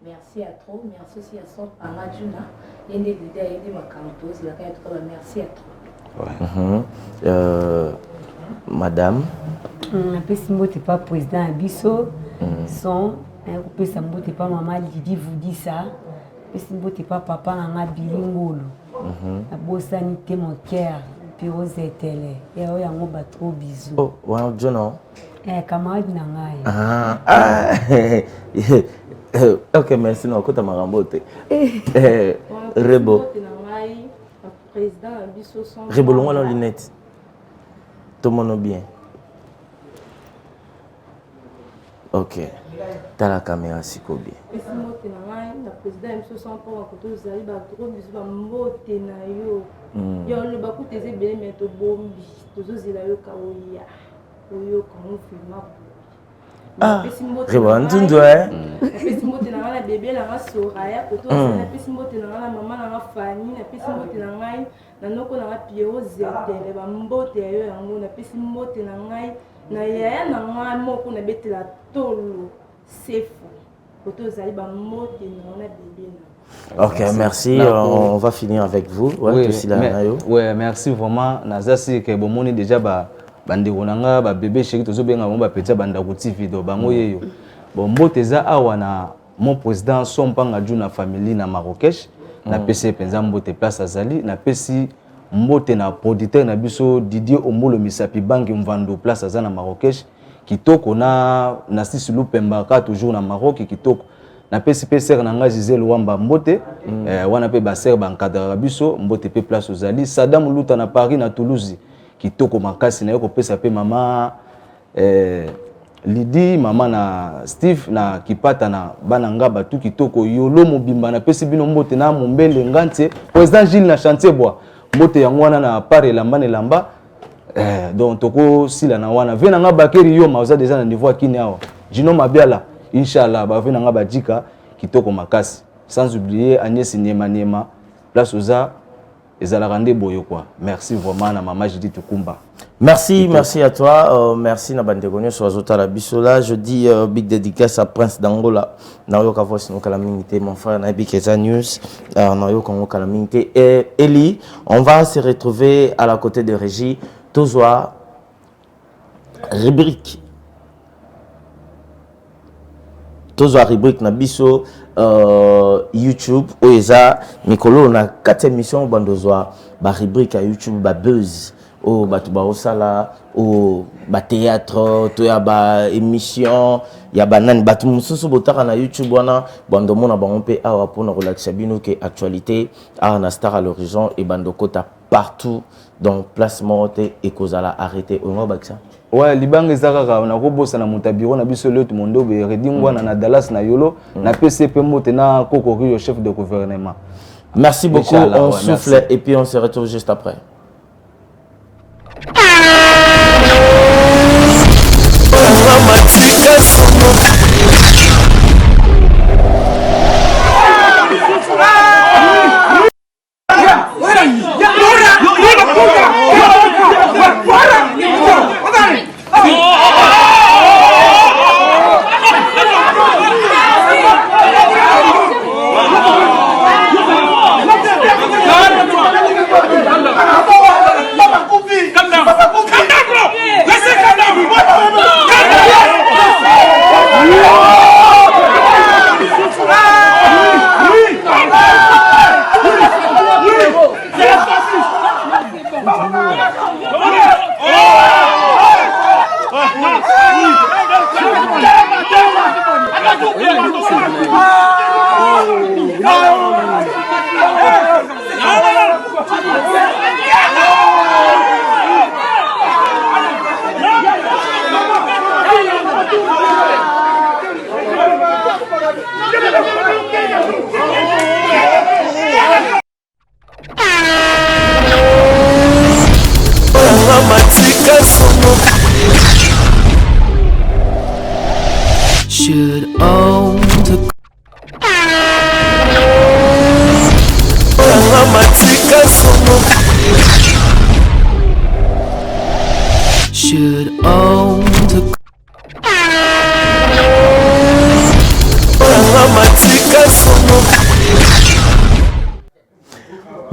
Merci à trop, merci aussi à son Paradjuna. Il y a des idées à aider ma campus, il y a tout merci à trop. Ouais. Madame. Après si moi t'es pas président Abisso, son, après si moi t'es pas maman Lydie vous dit ça. Après si moi t'es pas papa nana bilingolo. La bossani t'es mon cœur, puis aux étels. Et on y a un gros trop bisous. Oh, wow, John. Camarade nangai. Ok, merci. Non, écoute, ma rambote. Rebo. Rebo, loin la lunette. Tout le monde bien. Ok. T'as la caméra, si quoi bien. Ah, Rebo, tu dois hein? Pesi mbote na ngana bébé na nga Soraya koto na pesi mbote na ngana mama na nga Fanny na pesi mbote na ngai na noko na nga Pierrot Zetele ba mbote ya yo yango na pesi mbote na ngai na yaya na nga moko na betela tolo sefo koto zali ba mbote na ngana bébé na. Ok, merci. On va finir avec vous. Ouais, ouais, merci vraiment. Nazasi que bon moni déjà bandeko nanga ba bébé chéri tozo benga mo ba petit bandako TV do bango yeyo. Bon mboteza awa na mon président Sompanga Juna famille na Marrakech na PC penza mbote place azali na PC mbote na producteur na biso Didier Omolo Misapi banki mvando place azana Marrakech kitoko na Sisulu Pemba ka toujours na Maroc kitoko na PC PCR na nga Gisèle Wamba mbote wana pe ba ser ban cadre biso mbote pe place azali Saddam Luta na Paris na Toulouse kitoko makasi na yo ko pesa pe mama Lydie mama na Steve na kipata na bana ngaba tu kitoko yolo mobimba na pesi bino mbote na mombele ngante président Gilles na chantier bois mbote yango wana na pare lamba ne lamba donc toko sila na wana vena ngaba keri yo maza déjà na niveau akini awa jino mabiala inshallah ba vena ngaba jika kitoko makasi sans oublier Agnès Niema place oza ezalaka boyo quoi. Merci vraiment na mama Judith Tukumba. Merci, merci à toi. Merci na bandegonyo sur Azota la Bisola. Je dis big dédicace à Prince d'Angola. Nayo ka voice no calamité mon frère na Bikeza News. Nayo Congo calamité et Eli, on va se retrouver à la côté de Régie Tozoa rubrique. Tozoa rubrique na biso YouTube oeza mikolo na 4 émissions bandozwa ba rubrique à YouTube ba buzz o batu ba osala o ba théâtre to ya ba émission ya banani batu mususu botaka na YouTube wana bando mona bango pe awa pona relaxa bino ke actualité a na star à l'horizon et bando kota partout donc placement et kozala arrêté on va ça. Ouais, libanga ezaka na ko bossa na mutabiro na biso leto mondo be redingwa na Dallas na yolo na PCP mote na Kokori chef de gouvernement. Merci beaucoup, on souffle merci. Et puis on se retrouve juste après.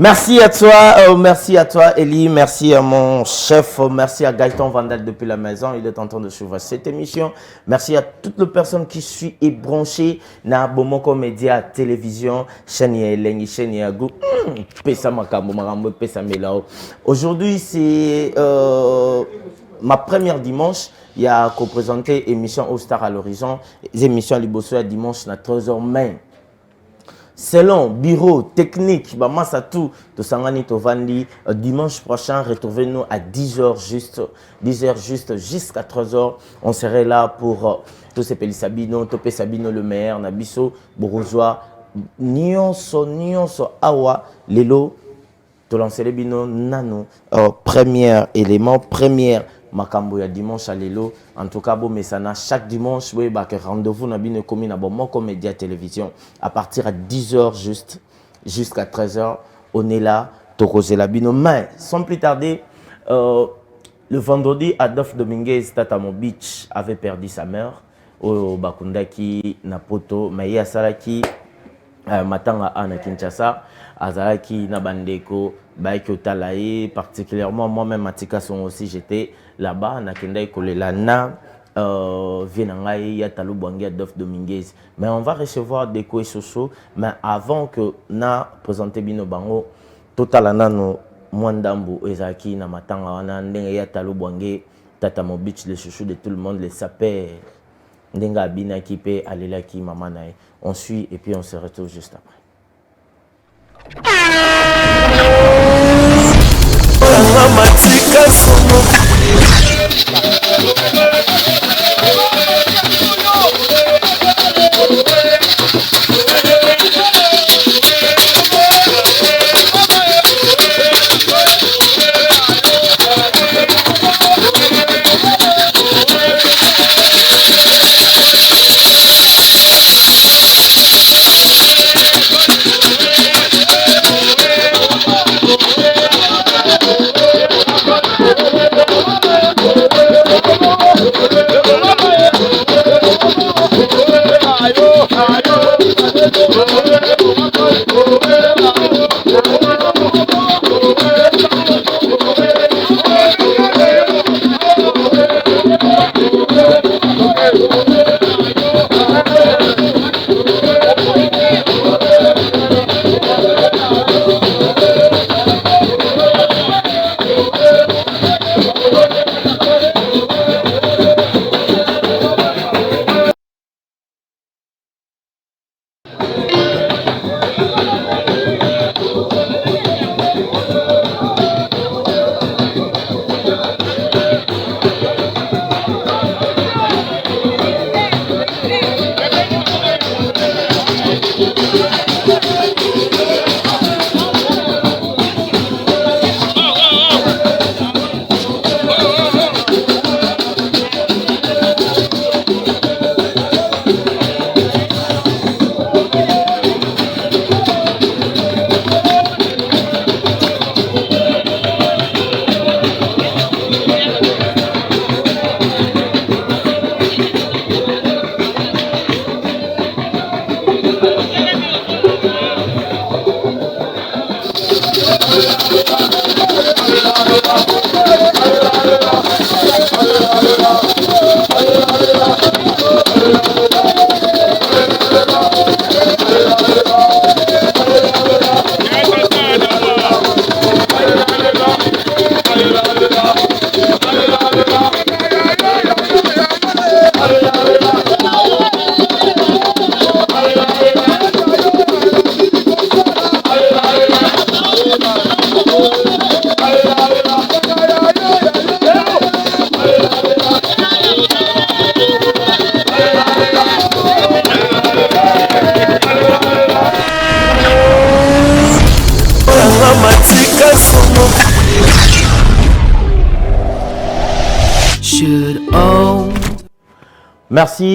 Merci à toi Elie, merci à mon chef, merci à Gaëtan Vandal depuis la maison, il est en train de suivre cette émission. Merci à toutes les personnes qui suivent et branchées na Bomoko Média télévision, chaîne Elengi, chaîne Yago, pesa makambo makambo pesa melao. Aujourd'hui c'est ma première dimanche. Il y a co-présenté émission All Star à l'horizon, les émissions à Liboso à dimanche na 13h main. Selon bureau technique, tout de Sangani Tovandi, dimanche prochain, retrouvez-nous à 10h juste jusqu'à 13h. On serait là pour tous ces Peli Sabino, Topé Sabino le maire, Nabiso, Bourgeois, Nyonso, Awa, Lelo, Tolancele Bino, Nano, premier élément, première. Makambo ya dimanche à Lelo. En tout cas, bon, mais ça n'a chaque dimanche, oui, bah, que rendez-vous n'a bien commis à Bomoko Média télévision. À partir à 10h jusqu'à 13h, on est là, Tokozé Labino. Mais, sans plus tarder, le vendredi, Adolphe Dominguez, Tatamo Beach, avait perdu sa mère au Bakundaki, Napoto, Maïa Salaki, Matanga Ana Kinshasa, Azalaki, Nabandeko, Baiki Otalae, particulièrement moi-même, Matika Son aussi, j'étais là-bas, Nakenda Kolela Na, Vienangai, Yatalou Bwangi, Adolphe Dominguez. Mais on va recevoir des coups sociaux, mais avant que na présenter Bino Bango, Totalana no Mwandambu, Ezaki, Namatanga, Wana, Ndenge Yatalou Bwangi, Tatamo Beach, les chouchous de tout le monde, les sapeurs, Ndenga Bina Kipe, Alelaki, Mamanae. On suit et puis on se retrouve juste après.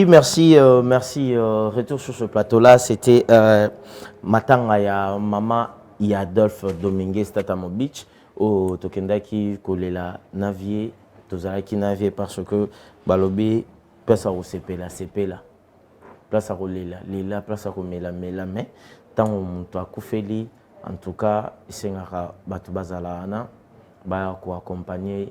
Merci. Retour sur ce plateau-là, c'était Matanga ya Mama Adolphe Dominguez Tatamo Beach au Tokendaki Kolela Navier, Tozaraki Navier parce que Balobi place à Sepela, place à Lela, place à Mela, mais tant on t'a coufeli en tout cas isengaka bato bazala wana baya koaccompagner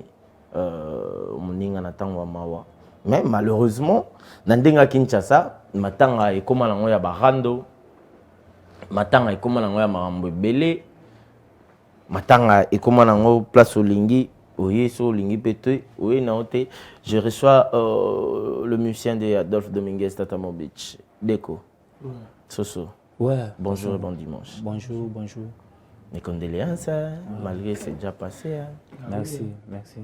moninga na ntango ya mawa. Mais malheureusement na ndenge ya Kinshasa matanga ekoma nango ya barando, matanga ekoma nango ya makambo ebele, matanga ekoma nango place olingi oye so olingi pete oye na ote. Je reçois le musicien de Adolphe Dominguez Tatamo Beach Deko. Soso. Ouais. Bonjour et bon dimanche. Bonjour, bonjour. Mes condoléances, malgré c'est déjà passé. Merci, merci.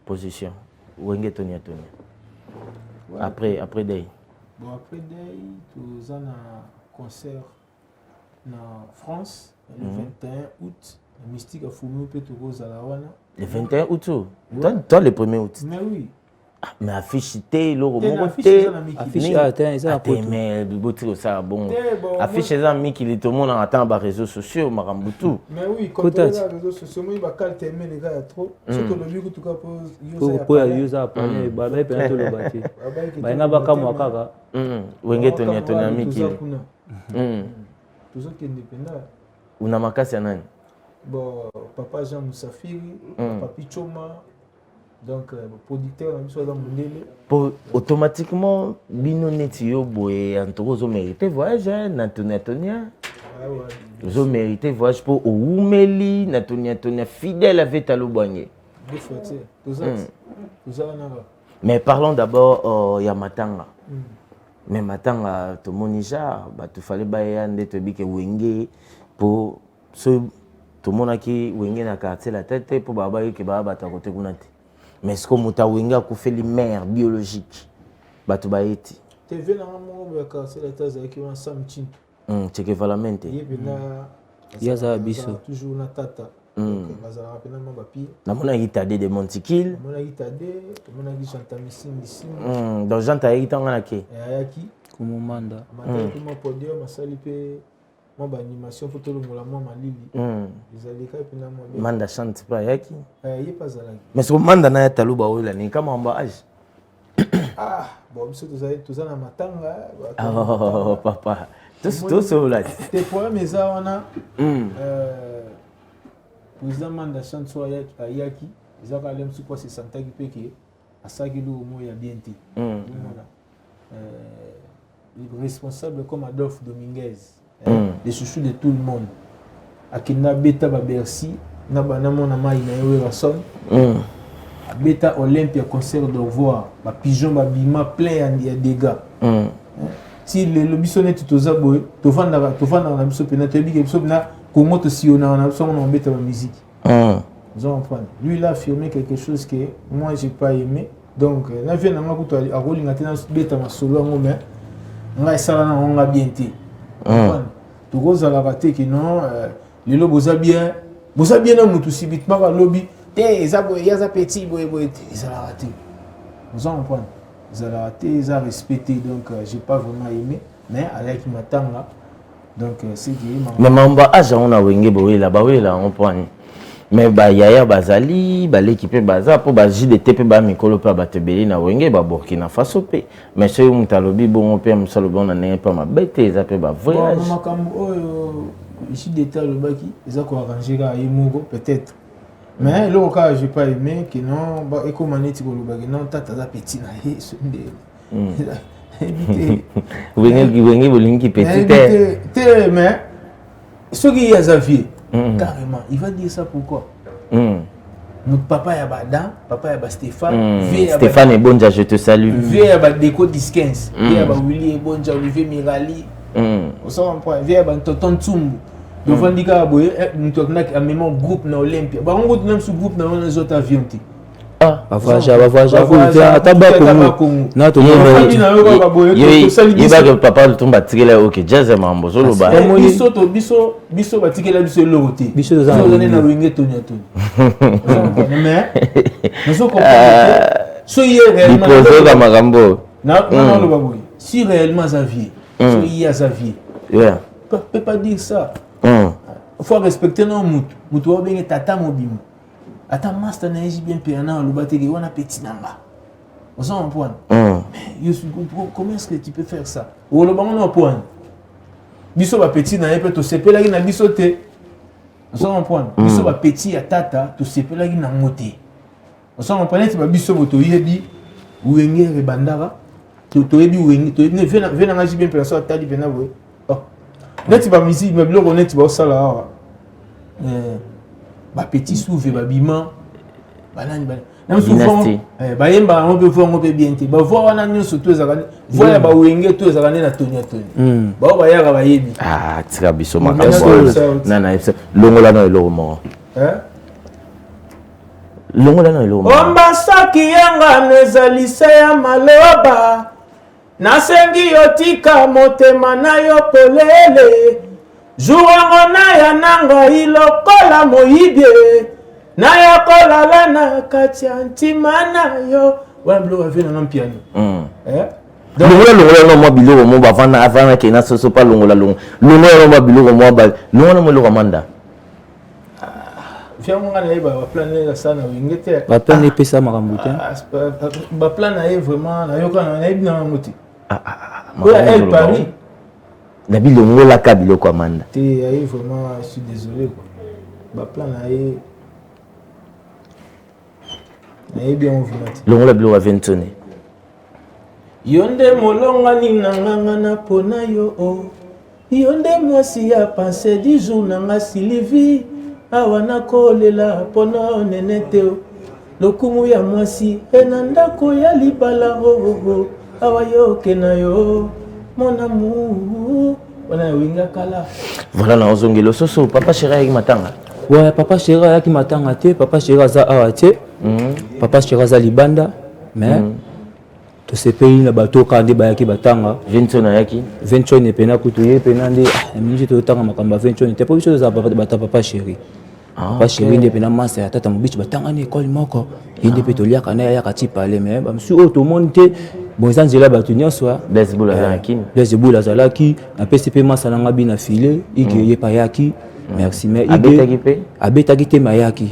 Position. Wenge Tonia Tonia. Après Day. Bon, après Day, nous avons un concert en France le 21 août. La Mystique a fumé peut tout à la wana. Le 21 août. Toi le 1er août. Mais oui. Mais affiche té lo affiche ça mais botiro ça bon. Affiche ça miki li tout le monde attend ba réseaux sociaux marambutu. Mais oui, quand on les réseaux sociaux, moi il va calter les gars trop. Surtout le but en tout cas pour user appareil ba ba pe to le bati. Ba nga ba kamwa kaka. Wenge Tonia miki. Toujours qui indépendant. Una makasi nani? Bon, papa Jean Moussafiri, papa Pichoma. Donc, producteur, pour automatiquement, bino neti yo boye antoko zo mérité voyage na Tonia. Zo mérité voyage pour oumeli na Tonia fidèle avec Talobanye. Mais parlons d'abord ya matanga. Mais matanga to monija, ba tu fallait baya ndete bike wenge pour ce to monaki wenge na quartier la tête pour baba ke baba ta côté kunati. Mais est-ce que Mouta Wenga a fait les mères biologiques? Batu Baeti. Tu es dans le quartier de la Taza qui est en Samchin. C'est que valamente. Il y a ça biso. Toujours na tata. Namona itade de Montikil. Namona itade, namona gishanta missing. Donc j'entends itanga ke. Ayaki. Comme manda. Manda comme podium, masali pe moi animation photo le mola moi malili. Les alika pe na moi. Manda chante pas yaki. Il pas ça là. Mais ce manda na taluba ola ni kama amba âge. Ah, bon monsieur tout ça na matanga. Oh papa. Tout ça là. Tes poèmes mes wana. Président manda chante so yaki. Ils ont quand même support c'est Santa qui peke. Asaki lu mo ya bienti. Le responsable comme Adolphe Dominguez. Les chouchous de tout le monde. Akina Beta Bercy, Nabanamo Nama Inaewe Rasson, Beta Olympia concert de revoir, ma pigeon babima plein de dégâts. Si le lobisonnet tout aux abois, tu vas dans la biso pénatébi, et puis na comment te si on a beta la musique. Lui il a affirmé quelque chose que moi j'ai pas aimé. Donc, na vient na kuto a rolling atena beta ma solo ngomé. Nga sala na nga bien té. Tu vois à la raté que non, les lobes boza bien na mutu subitement à lobby. Té ça boy ya za petit boy ça la raté. Vous en comprenez? Ça la raté, ça respecté donc j'ai pas vraiment aimé mais avec m'attend là. Donc c'est qui mais mamba age on a wenge boy là on prend. Mais ba yaya bazali ba l'équipe baza pour ba JDT pe ba mikolo pa ba tebeli na wenge ba Burkina Faso pe mais ceux où mutalobi bon pe msalo bon na ne pas ma bête za pe ba voyage bon makambo ici d'état le baki ils ont arrangé ga yemogo peut-être mais le cas j'ai pas aimé que non ba eko maneti ko le baki non tata za petit na he sunde wenge bolingi petit té mais ce qui y a Xavier carrément, il va dire ça pourquoi notre papa ya Badan, papa ya Stéphane, Stéphane et Bonja, je te salue. Vieux ya Déco Diskens, vieux ya Willy et Bonja, Olivier Mirali. On s'en prend, vieux ya Tonton Tsumbu. Donc on dit que nous avons un même groupe dans Olympia. On a même ce groupe dans les autres avions. Va voyager, attends Congo. Non, tu que papa le tombe à tirer là, ok, jazz et mambo, solo ba. Biso ba tirer là biso l'oroté. Biso dans na wingé Tonia. Mais nous comprenons. So hier réellement. Non, le baboy. Si réellement Xavier, so hier Xavier. Yeah. Peut pas dire ça. Il faut respecter nos mout. Moutou bien tata mobimo. Attends, master n'a bien payé le bâtiment, on a petit namba. On s'en point. Comment est-ce que tu peux faire ça? Ou le bon point. Biso va petit n'a pas tout c'est là il a bisoté. Vous comprenez? Biso ba petit à tata, tout sepelaki na ngote. Vous comprenez? Tu ba biso boto yebi Wenge rebandara. Tu yebi Wenge, tu yebi vena ngaji bien personne tali bena boy. Oh. Net ba musique, ba biloko net ba sala. Ba petit souve ba bima. Banani ba. Na souvent ba yemba on peut voir on peut bien te. Ba voir wana nyonso to ezakani. Voya ba Wenge to ezakani na Tony. Ba ba yaka ba yebi. Ah, tira biso makabo. Nana, longola no eloko mo. Longola no eloko mo. Ombasaki yanga nezalisa ya maloba. Nasengi yotika motema na yo polele. Juwango na ya nanga ilokola moyibye. Na ya kolala na kati ya ntima na yo. Wana biloko avena na piano. Longola no mo biloko mo bavana avana ke na soso pa longola longola no mo biloko mo ba longola mo lo manda. Fiamu ngana yeba ba plan na sana wingete. Ba plan epesa makambo te. Ba plan na ye vraiment na yoka na yebi na ngoti. Elle Paris. Na bilongola ka biloko manda. Te aye vraiment je suis désolé quoi. Ba plan na ye. Na yebi on vimati. Longola biloko aventone. Yonde molonga ni nanganga na pona yo o. Yonde mwasi ya pensé 10 jours nanga Sylvie. Awana kolela pona nenete o. Lokumu ya mwasi enandako ya libala o. Awa yo kena yo mon amour. Wana winga kala. Voilà na ozongelo soso papa chéri avec matanga. Ouais, papa chéri avec matanga te, papa chéri aza awa te. Papa chéri aza libanda mais to sepeli na bato kande bayaki batanga Vincent yaki Vincent ne pena kutuye pena ndi minji to tanga makamba Vincent te po biso za papa chéri papa chéri ne pena masa ya tata mobichi batanga ni école moko inde pe to liaka na ya kati pale mais ba msu o to monte bon zanzela bato nyonso Bezbula yaki Bezbula zalaki na PCP masa na ngabi na file ige yepa yaki merci mais ige abetaki te mayaki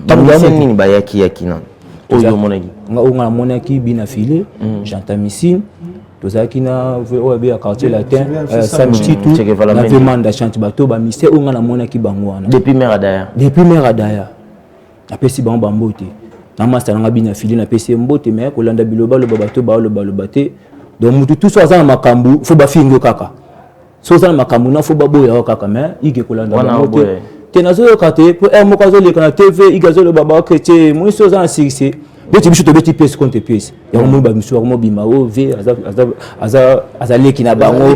tambo nini bayaki yaki non oyo monaki nga monaki bina filé Chantamissine tozaki na obe ya quartier latin Samichitu na demande chante bato ba ministère nga na monaki bango wana depuis mère Adaya apesi bango bambote na master nga bina filé na pesi mbote mais kolanda biloba lo bato ba lo balobaté donc mutu tout so azana makambu fo ba fingo kaka so azana makambu na fo baboya kaka mais ike kolanda bango tenazo kate po moko zo le kana TV igazo lo baba chrétien moi so azana sirse beti biso to beti pièce contre pièce ya mo ba miso mo bima o ve azaleki na bango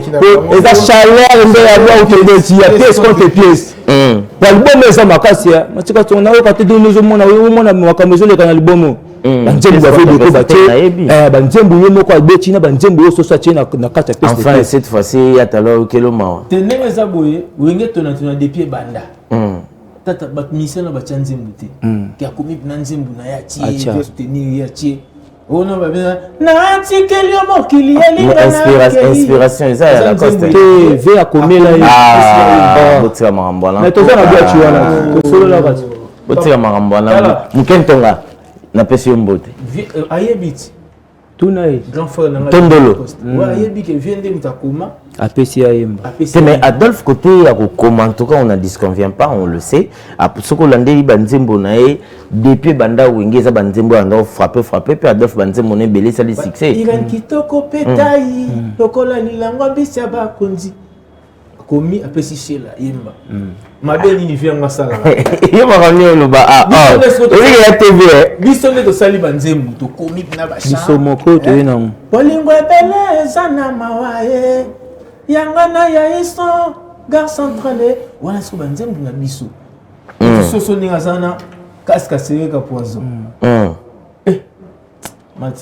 eza chaleur nde ya ba utebeti ya pièce contre pièce l'album eza makasi ya matika to na o kate de nous mona o mona makambo zo le kana album banzembu ba vedo ko bache banzembu yo moko abeti na banzembu yo so sa chena na kata pièce enfin cette fois-ci ya talo kelo mawa tenenge za boye wenge to na des pieds banda tata bat mission na bachanze mbuti ki akomi na nzembu na ya ti tenir ya ti ono ba bena na tikeli mokili ya inspiration ça ya la coste ve akomela botira marambwana mais to na bia chiwana to solo la bati botira marambwana mukentonga na pesi mbote ayebiti tuna grand frère na tondolo ayebi ke viende mutakoma apesi ayemba mais Adolphe côté ya kokoma en tout cas on ne disconvient pas on le sait soko landeli banzembo na ye depuis banda wenge za banzembo anda frapper puis Adolphe banzembo ne belé ça le succès iran kitoko petai lokola lilango bisa ba konzi komi apesi shela yemba mabeni ni vient masala yo makani lo ba oui ya TV biso ne to sali banzembo to komi na ba biso moko to yena bolingo ebele zana mawaye yangana ya iso gare centrale wana so banzembo na biso soso ninga zana kaska sereka poison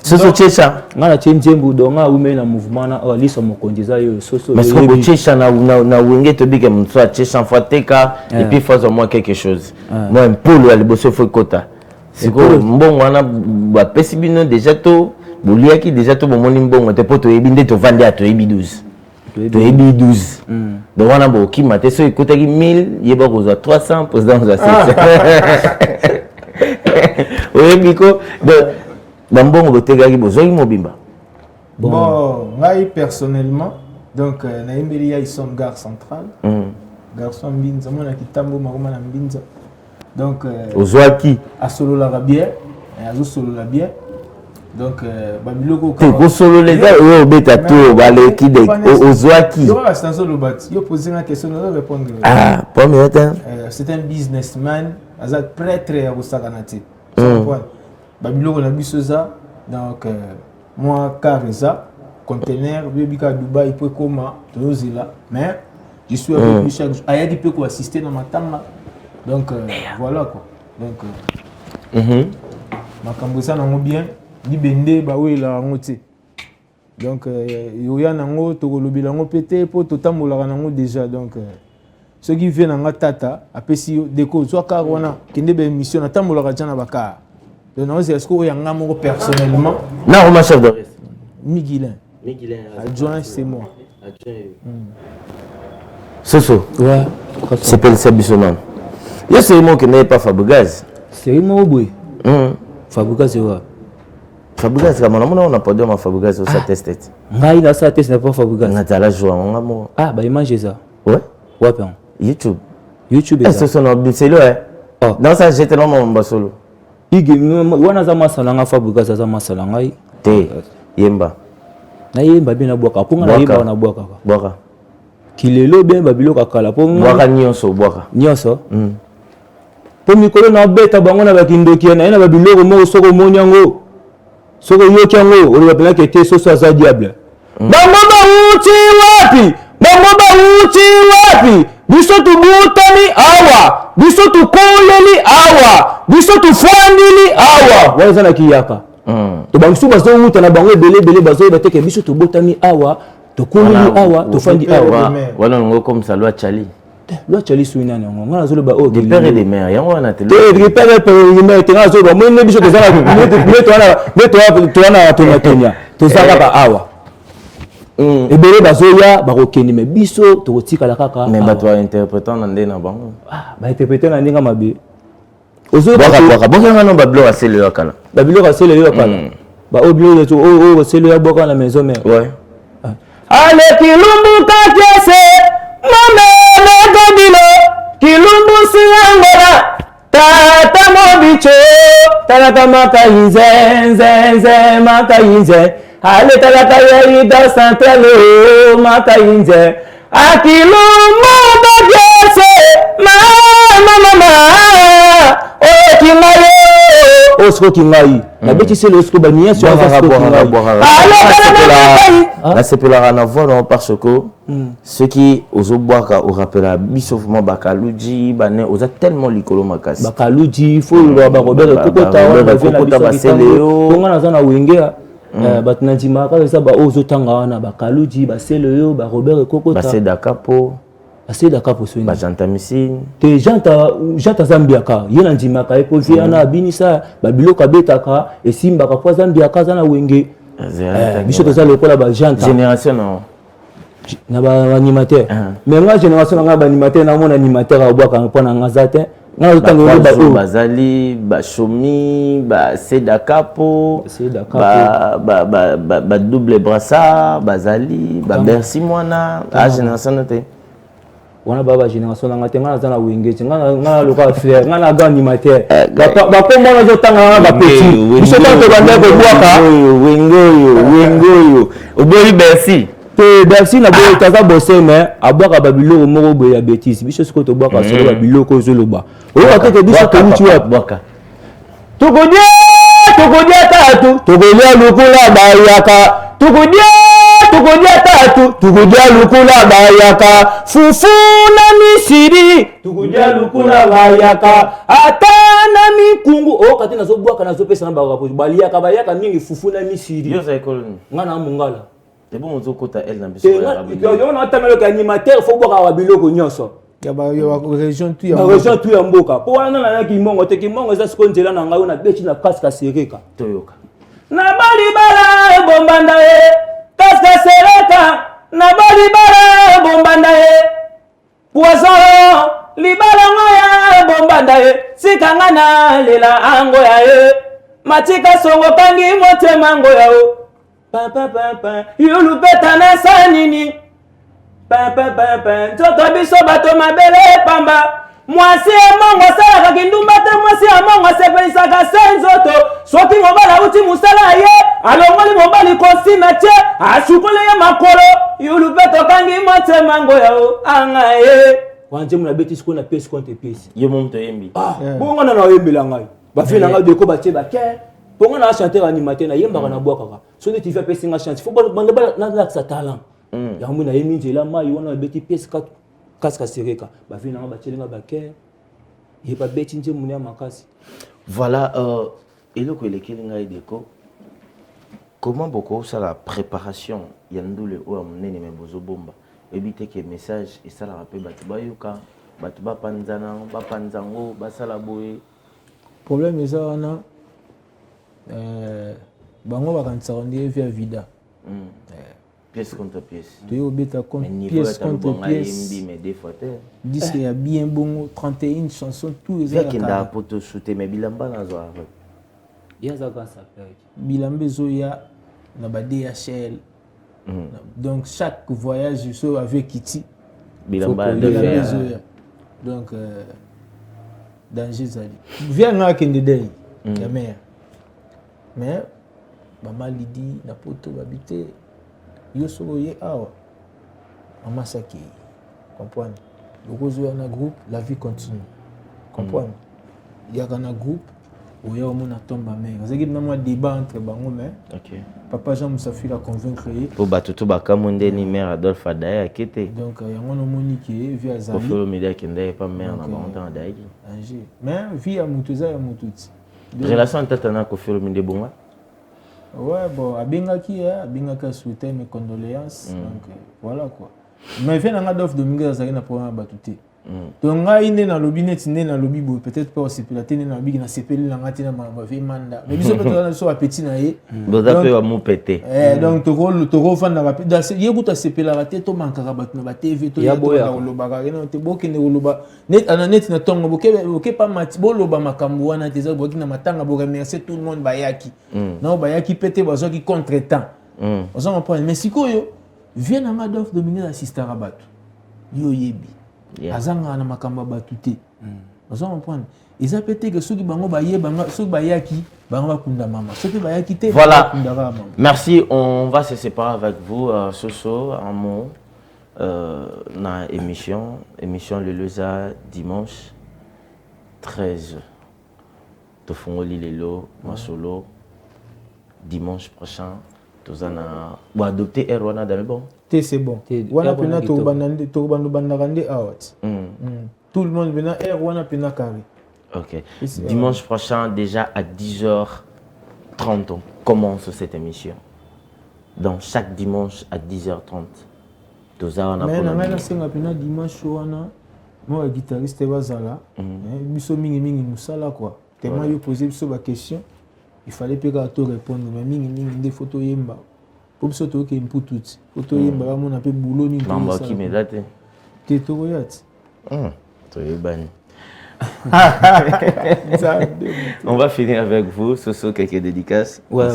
soso chesha ngana chenjembu donga ume na mouvement na liso mokondiza yo soso mais ko chesha na wenge to bike mutso chesha fateka et puis faut moi quelque chose moi un polo ya liboso faut kota siko mbongo wana ba pesi bino déjà to boliaki déjà to bomoni mbongo te poto ebinde to vandi ato ebi 12 to ebi 12 donc wana bo ki mate so ekotaki 1000 yeba ko za 300 président za 600 oyebiko bambongo botegaki bozoki mobimba bon ngai personnellement donc na imbeli ya ison gare centrale garçon mbinza mwana kitambo makoma na mbinza donc ozwaki asololaka bien azosolola bien donc babiloko kosololeza oyo obeta to baleki de ozwaki yo poser une question on répondre premier temps c'est un businessman aza prêtre ya kosakana te comprendre babiloko na biso za donc moi careza conteneur bibika Dubaï peut comment tozila mais je suis avec lui chaque jour ayaki peut ko assister na matanga donc voilà quoi donc makambo ça nango bien libende ba wela ngo te donc yoya nango tokolobela ngo pété po totambolaka nango déjà donc ce qui vient nanga tata apesi déco soit car wana kende ba émission natambolaka tana baka donc non c'est est-ce que yanga moko personnellement na Roma chef de reste Miguelin adjoint c'est moi Soso ouais c'est Pel Sabisoman yo c'est moi qui n'est pas Fabregas c'est moi boy Fabregas c'est quoi Fabregas kama on a pas de ma Fabregas au sa test ngai na sa test n'est pas Fabregas na tala joie ngamo bah image ça ouais pardon YouTube ça c'est son c'est là dans ça j'étais là mon solo wana za masala nga Fabregas za masala ngai te yemba na yemba bien na boka ponga na yemba na boka boka kilelo bien babiloko kala ponga boka nyonso po mikolo na beta bango na bakindoki na babiloko moko soko monyango soko yoki yango oloba pena kete soso aza diable bango bauti wapi biso tubutani awa biso tukoleli awa biso tufandili awa wana eza na kiyaka to bango bazowuta na bango ebele bazoyeba teke biso tobotani awa tokoleli awa tofandi awa wana ngo comme ça loi chali loi chali suina nango ngana zoloba des pères et des mères yango wana te des pères et des mères tenga zoloba mwene biso tozala meto wana tonya tozala ba awa ebele bazoya bakokende me biso tokotikala kaka mais bato interprétant na nde na bango interpréter na ndenge mabe bokanga no babilo asele yakala babilo asele yakala ba obilo to o sele ya boka na maison mère ouais ale kilumbu kakese mama godilo kilumbu siangola tata mobicho tata makainze makainze ale tata yaida centrale makainze akilumbu kakese mama o soko kingai na beti c'est le soko bania sur la sepelaka na voix parce que ceux qui ozoboaka au rappela bisofuma bakaluji bane oza tellement likolo makasi bakaluji fo lo ba Robert kokota baseleo ponga na zana wengea batna ndimaka eza ba ozotanga wana bakaluji baselo yo ba Robert kokota baseda kapo aseda kapo soini bajanta misine te janta zambiaka yena ndimaka epovi ana abinisa babiloko abetaka esimbaka po zambiaka zana wenge biso toza lokola bajanta génération non na ba animateur mais nga génération nga ba animateur na mona animateur abwaka mpona ngaza te nga otanga ba bazali ba shomi ba seda kapo ba double brassard bazali ba merci mwana a génération te wana baba génération nga te nga za na wengeti nga loka faire nga na ga animateur ba komba na zotanga ba petit biso tanto banda ko bwaka wengoyo oboyi merci te merci na boyo taza bosse mais abwaka babiloko moko boye ya bêtise biso siko to bwaka solo babiloko zoloba oyo teke biso to wuti wa bwaka tukudia tatu tukudia lukula bayaka tukudia tatu tukudia lukula bayaka fufu na misiri tukudia lukula bayaka atana mikungu o kati nazo bwaka nazo pesa na baka baliaka bayaka mingi fufu na misiri yo za ekolo ngana mungala te bon ozo kota elle na biso ya rabilo yo na tamelo ka animateur fo bwaka wa biloko nyonso ya ba région tu ya mboka po wana na kimongo te kimongo eza siko nzela na ngai na beti na kaska sereka toyoka na balibala ebombanda e kaska sereka na balibala ebombanda e poisson libala ngoya ebombanda e sikanga na lela ango ya e matika songo kangi motema ngo ya o papa yulupeta na sanini nzoto biso bato mabele pamba mwasi amongo asalaka kindumba te mwasi amongo asepelisaka se nzoto soki mobali auti mosala ye alongoli mobali kosima tie asukoli ye makolo yulu mpe tokangi motema ngo yao anga ye wanje muna beti siko na pièce contre pièce yo moto yembi bongo na oyembela ngai bafile nanga deko batie bake bongo na chanteur animateur na yembaka na bwakaka so ne tu fais pesinga chance faut bande na laksa talent yango na yemi nzela mai wana beti pièce kaska sereka bafile nanga batielenga bake ye ba beti nje mune makasi voilà eloko elekeli ngai deko comment beaucoup ça la préparation yandule o amnene me bozo bomba ebite ke message et ça la rappelle batu bayoka batu ba panzana ba panzango ba sala boye problème eza wana bango bakanisaka ndie via vida pièce contre pièce toye obeta pièce contre pièce mais des fois disque ya bien bongo 31 chansons tout eza kenda poto shooter mais bilamba na zo avec yaza ka sa période bilamba ezoya na ba DHL donc chaque voyage je suis avec Kitty bilamba ezoya donc danger zali via nga kende dei ya mère mais mama lidi na poto babité yo solo ye awa mama saki comprendre lokozo ya na groupe la vie continue comprendre ya kana groupe oya omona tomba mère azaki na moi débat entre bango mais OK papa Jean Moussafira convaincre ye po batutu bakamunde ni mère Adolphe Adaya akete donc yango no moni ke via azali ko media kende pas mère na bango na daiki danger mais via mutuza ya mututi relation tatana ko minde bonga. Ouais, bon, abengaki souhaiter mes condoléances. Donc, voilà quoi. Mais il fait un Adolphe Dominguez, ça n'a pas problème à battre. Donc, il est dans le lobby, peut-être pas aussi piloté dans le lobby, il a séparé la matinée, il a mandat. Mais il y a un petit naïe. Vous avez un mot pété. Donc, tu as fan dans la tête. Il y a un séparé la tête, tu manques à battre la TV, tu as le bagage, tu as beaucoup de bagage. Net ananet na tongo boke pas matibo loba makambo wana teza boki na matanga bo remercier tout le monde bayaki. Non bayaki pété bazo ki contretemps. Ozo comprendre mais sikoyo vient na Adolphe Dominguez assister à battu. Yo yebi. Azanga na makambo battu te. Ozo comprendre. Ils a pété que ceux qui bango baye banga ceux bayaki bango bakunda mama. Ceux qui bayaki te voilà. Merci, on va se séparer avec vous Soso un mot. Na émission le Leza dimanche 13 Tofongoli Lelo Masolo dimanche prochain tozana bon adopter Erwana dans le bon c'est bon wana pena to bandande out tout le monde vient Erwana pena carré. OK dimanche prochain déjà à 10h30 on commence cette émission donc chaque dimanche à 10h30 mais na senga pena dimanche wana moi guitariste bazala biso mingi musala quoi tellement yo poser biso ba question il fallait pas que répondre mais mingi des photos yemba pour biso to ke impututi photo yemba ba mona pe boulot ni mamba ki medate te to yat to yebani on va finir avec vous Soso quelques dédicaces ouais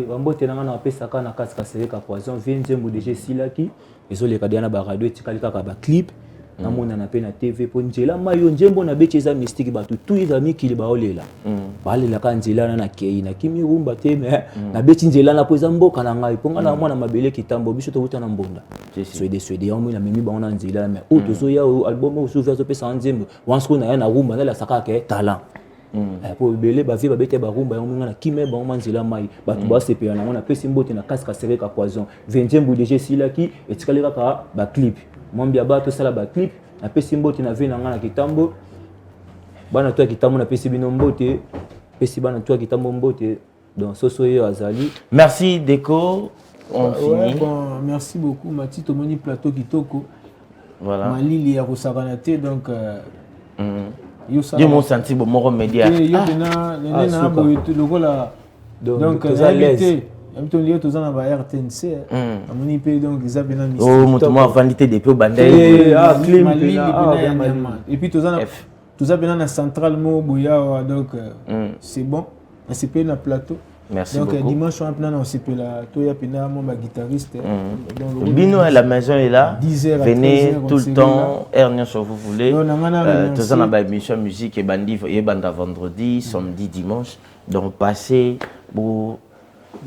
bambote nanga na pesa kana kaska sereka poison 20e DG Silaki ezoleka dia na ba radio etikali kaka ba clip namona na pe na TV po nzela mayo njembo na beche za mystique batu tu iza mikili baolela balela ka nzela na kei na kimi rumba te mais na beche nzela na poza mboka na ngai ponga na mwana mabele kitambo biso to uta na mbonda swede yango na memi ba ona nzela mais auto zo ya album o souvert zo pesa nzembo wansko na ya na rumba na la saka ke talent po bele ba vie ba bete ba rumba yango na kimi ba oma nzela mai batu ba sepela na mona pesi mbote na kaska sereka poison 20e DG Silaki etikali kaka ba clip Mwambia bato sala ba clip na pesi mbote na vena ngana kitambo bana to kitambo na pesi bino mbote pesi bana to kitambo mbote donc Soso yo azali. Merci Deco on finit bon merci beaucoup Mati to moni plateau kitoko voilà malili ya kosakana te donc yo mon senti bo moro media yo tena nena boy lokola donc réalité Amtoni to zana ba RTNC amoni pe donc ils a bena mystique oh moto vanité des peu bandé clim et puis to zana bena na central mo boya donc c'est bon c'est pe na plateau Merci donc beaucoup. dimanche on a plein on s'appelle là toi ya pena mon guitariste Bino à la maison est là. 10h à Venez 13h, tout le temps, Ernest si vous voulez. Non, Tout ça na émission musique et bandi vendredi, samedi, dimanche. Donc passez pour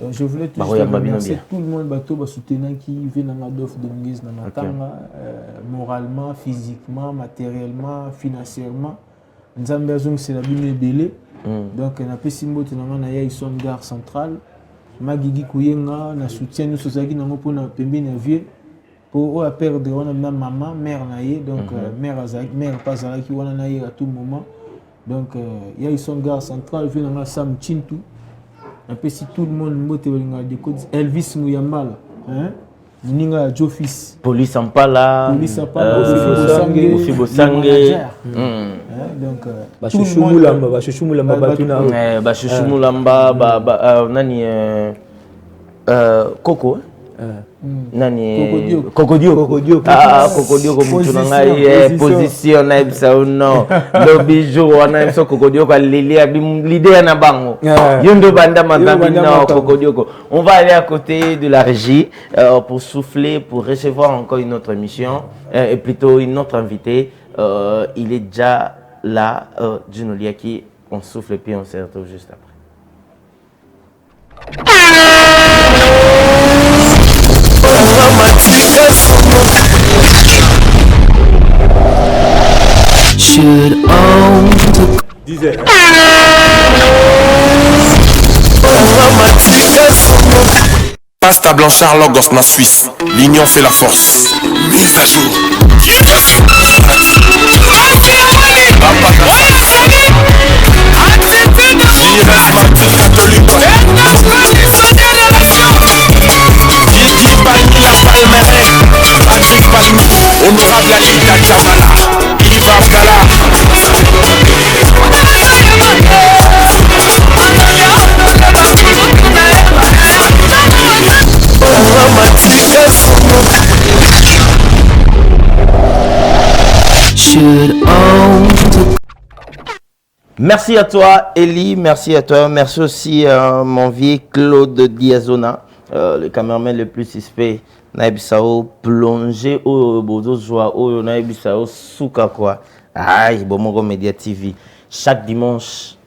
donc, je voulais te remercier tout le monde bateau ba soutenir qui vient dans Adolphe Dominguez na matanga moralement, physiquement, matériellement, financièrement. Nzambe azong c'est la bino ebele. Donc na pesi mbote na ya ison gare centrale. Magigi kuyenga na soutien nous sozaki nango pona pembeni na vie pour o perdre wana na maman mère na ye donc mère azaki mère pas azaki wana na ye à tout moment. Donc ya ison gare centrale vient na Sam Chintu. Après si tout le monde mbote balinga déco Elvis Muyambala hein ninga Jofis Police Ampala Ofi Bosange donc bashushu mulamba batuna bashushu mulamba nani Coco nani Kokodio Kokodio comme tu n'as position na ibsa no lobby jour wana ibsa Kokodio kwa l'idée na bango yondo banda mazambi na Kokodio. On va aller à côté de la régie pour souffler, pour recevoir encore une autre émission et plutôt une autre invitée. Il est déjà là, Gino Liaki. On souffle et puis on se retrouve juste après. Should own to Pasta Blanchard Logos na Suisse. L'union fait la force. Mise à jour. Honorable Alita Chamala, Iva Abdallah. Merci à toi, Eli. Merci à toi. Merci aussi à mon vieux Claude Diazona, le caméraman le plus suspect. Naibisao plongé au bozo joie au Naibisao souka quoi. Aïe, Bomongo Media TV. Chaque dimanche,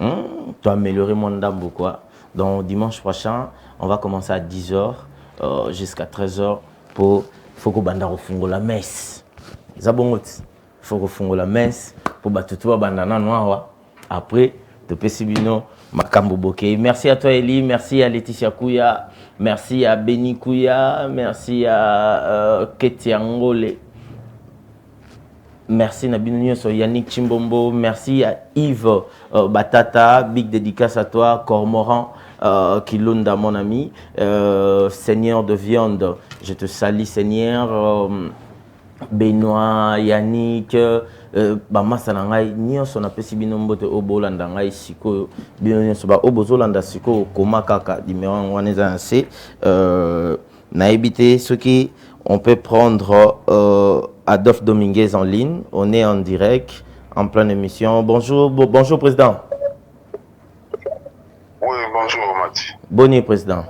tu as amélioré mon dame quoi. Donc dimanche prochain, on va commencer à 10h jusqu'à 13h pour Foko Banda Fungo la messe. Zabongot. Foko Fungo la messe pour Batutua Bandana Noir. Après, de Pessibino, Makambo Bokeh. Merci à toi, Eli. Merci à Laetitia Kouya. Merci à Beni Kouya. Merci à Ketiangole. Merci Nabinio sur Yannick Chimbombo. Merci à Yves Batata. Big dédicace à toi, Cormoran. Kilunda, mon ami. Seigneur de viande. Je te salue, Seigneur. Benoît, Yannick. Bamasa na ngai nyonso na pesi bino mbote obolanda ngai siko bino nyonso ba obozolanda siko koma kaka numéro wana eza na se na ebité ce qui on peut prendre Adolphe Dominguez en ligne. On est en direct en pleine émission. Bonjour bonjour président. Oui, bonjour Mati. Bonjour président.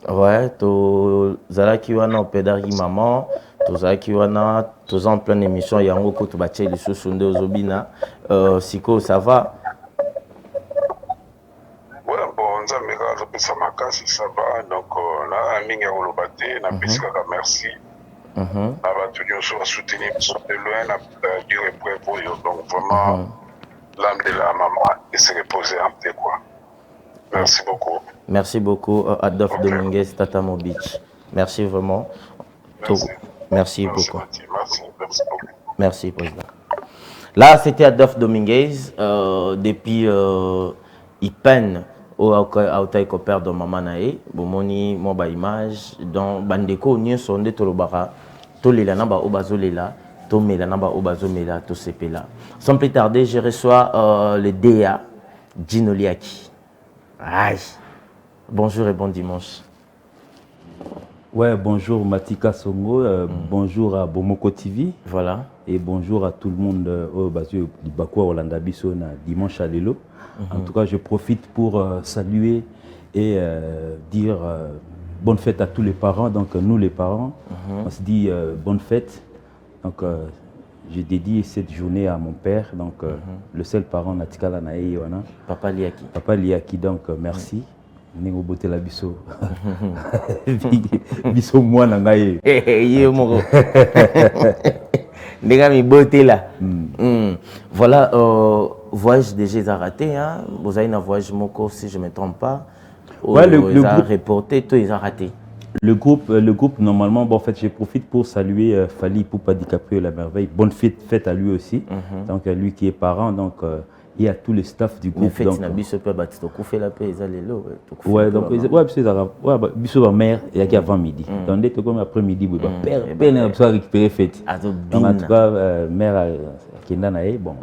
Ouais, to zalaki wana opedaki maman, to zalaki wana to en pleine émission yango ko to batie les sous nde ozobina. Siko ça va? Ouais, bon, nzambe ka pesa makasi ça va donc na minga olobate na pesa ka merci. Na ba tu nyonso soutenir de loin na dire prêt pour yo donc vraiment l'âme de la maman et se reposer un peu quoi. Merci beaucoup. Merci beaucoup, Adolphe Dominguez, Tata Mobich. Merci vraiment. Merci beaucoup. Merci, président. Là, c'était Adolphe Dominguez. Depuis Ipen, au Autaï Kopère de Mamanae, Bomoni, Moba Image, dans Bandeko, Nyon Sonde Tolobara, Tolila Naba Obazolela, Tomela Naba Obazomela, Tosepela. Sans plus tarder, je reçois le DA, Gino Liaki. Aïe. Bonjour et bon dimanche. Ouais, bonjour Matika Songo, bonjour à Bomoko TV. Voilà. Et bonjour à tout le monde au Basio Bakwa Olanda Bisso na dimanche à Lelo. En tout cas, je profite pour saluer et dire bonne fête à tous les parents. Donc nous les parents, on se dit bonne fête. Donc je dédie cette journée à mon père, donc le seul parent Natikala Nae Yoana. Papa Liaki. Papa Liaki, donc merci. Nengo bote la biso. Biso moi nangaye. Yo moko. Nenga mi bote là. Voilà, voyage déjà raté hein. Vous avez un voyage moko si je me trompe pas. Ouais, le groupe reporté, tout ils ont raté. Le groupe normalement, bon, en fait, je profite pour saluer Fally Ipupa DiCaprio la merveille. Bonne fête à lui aussi. Donc lui qui est parent, donc il y a tous les staffs du groupe. Mais fête na biso pe bati to kufe la pe ezali lo. Ouais, donc ouais, c'est ça. Ouais, biso ba mère il y a avant midi. Donc dès que comme après midi, bah père peine à récupérer fête. Donc en tout cas mère Kenda na bon.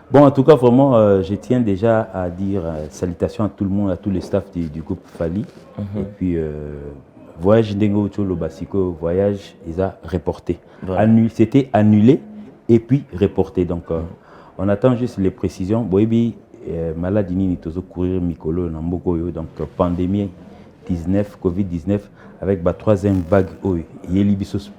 Bon, en tout cas, vraiment, je tiens déjà à dire salutations à tout le monde, à tous les staffs du groupe Fally. Et puis, voyage Ndengo Cholo Basiko, voyage, ils ont reporté. C'était annulé et puis reporté. Donc, on attend juste les précisions. Boebi, maladie ni tozo courir Mikolo, Nambokoyo, donc pandémie 19, Covid-19, avec la troisième vague. Yélibisos,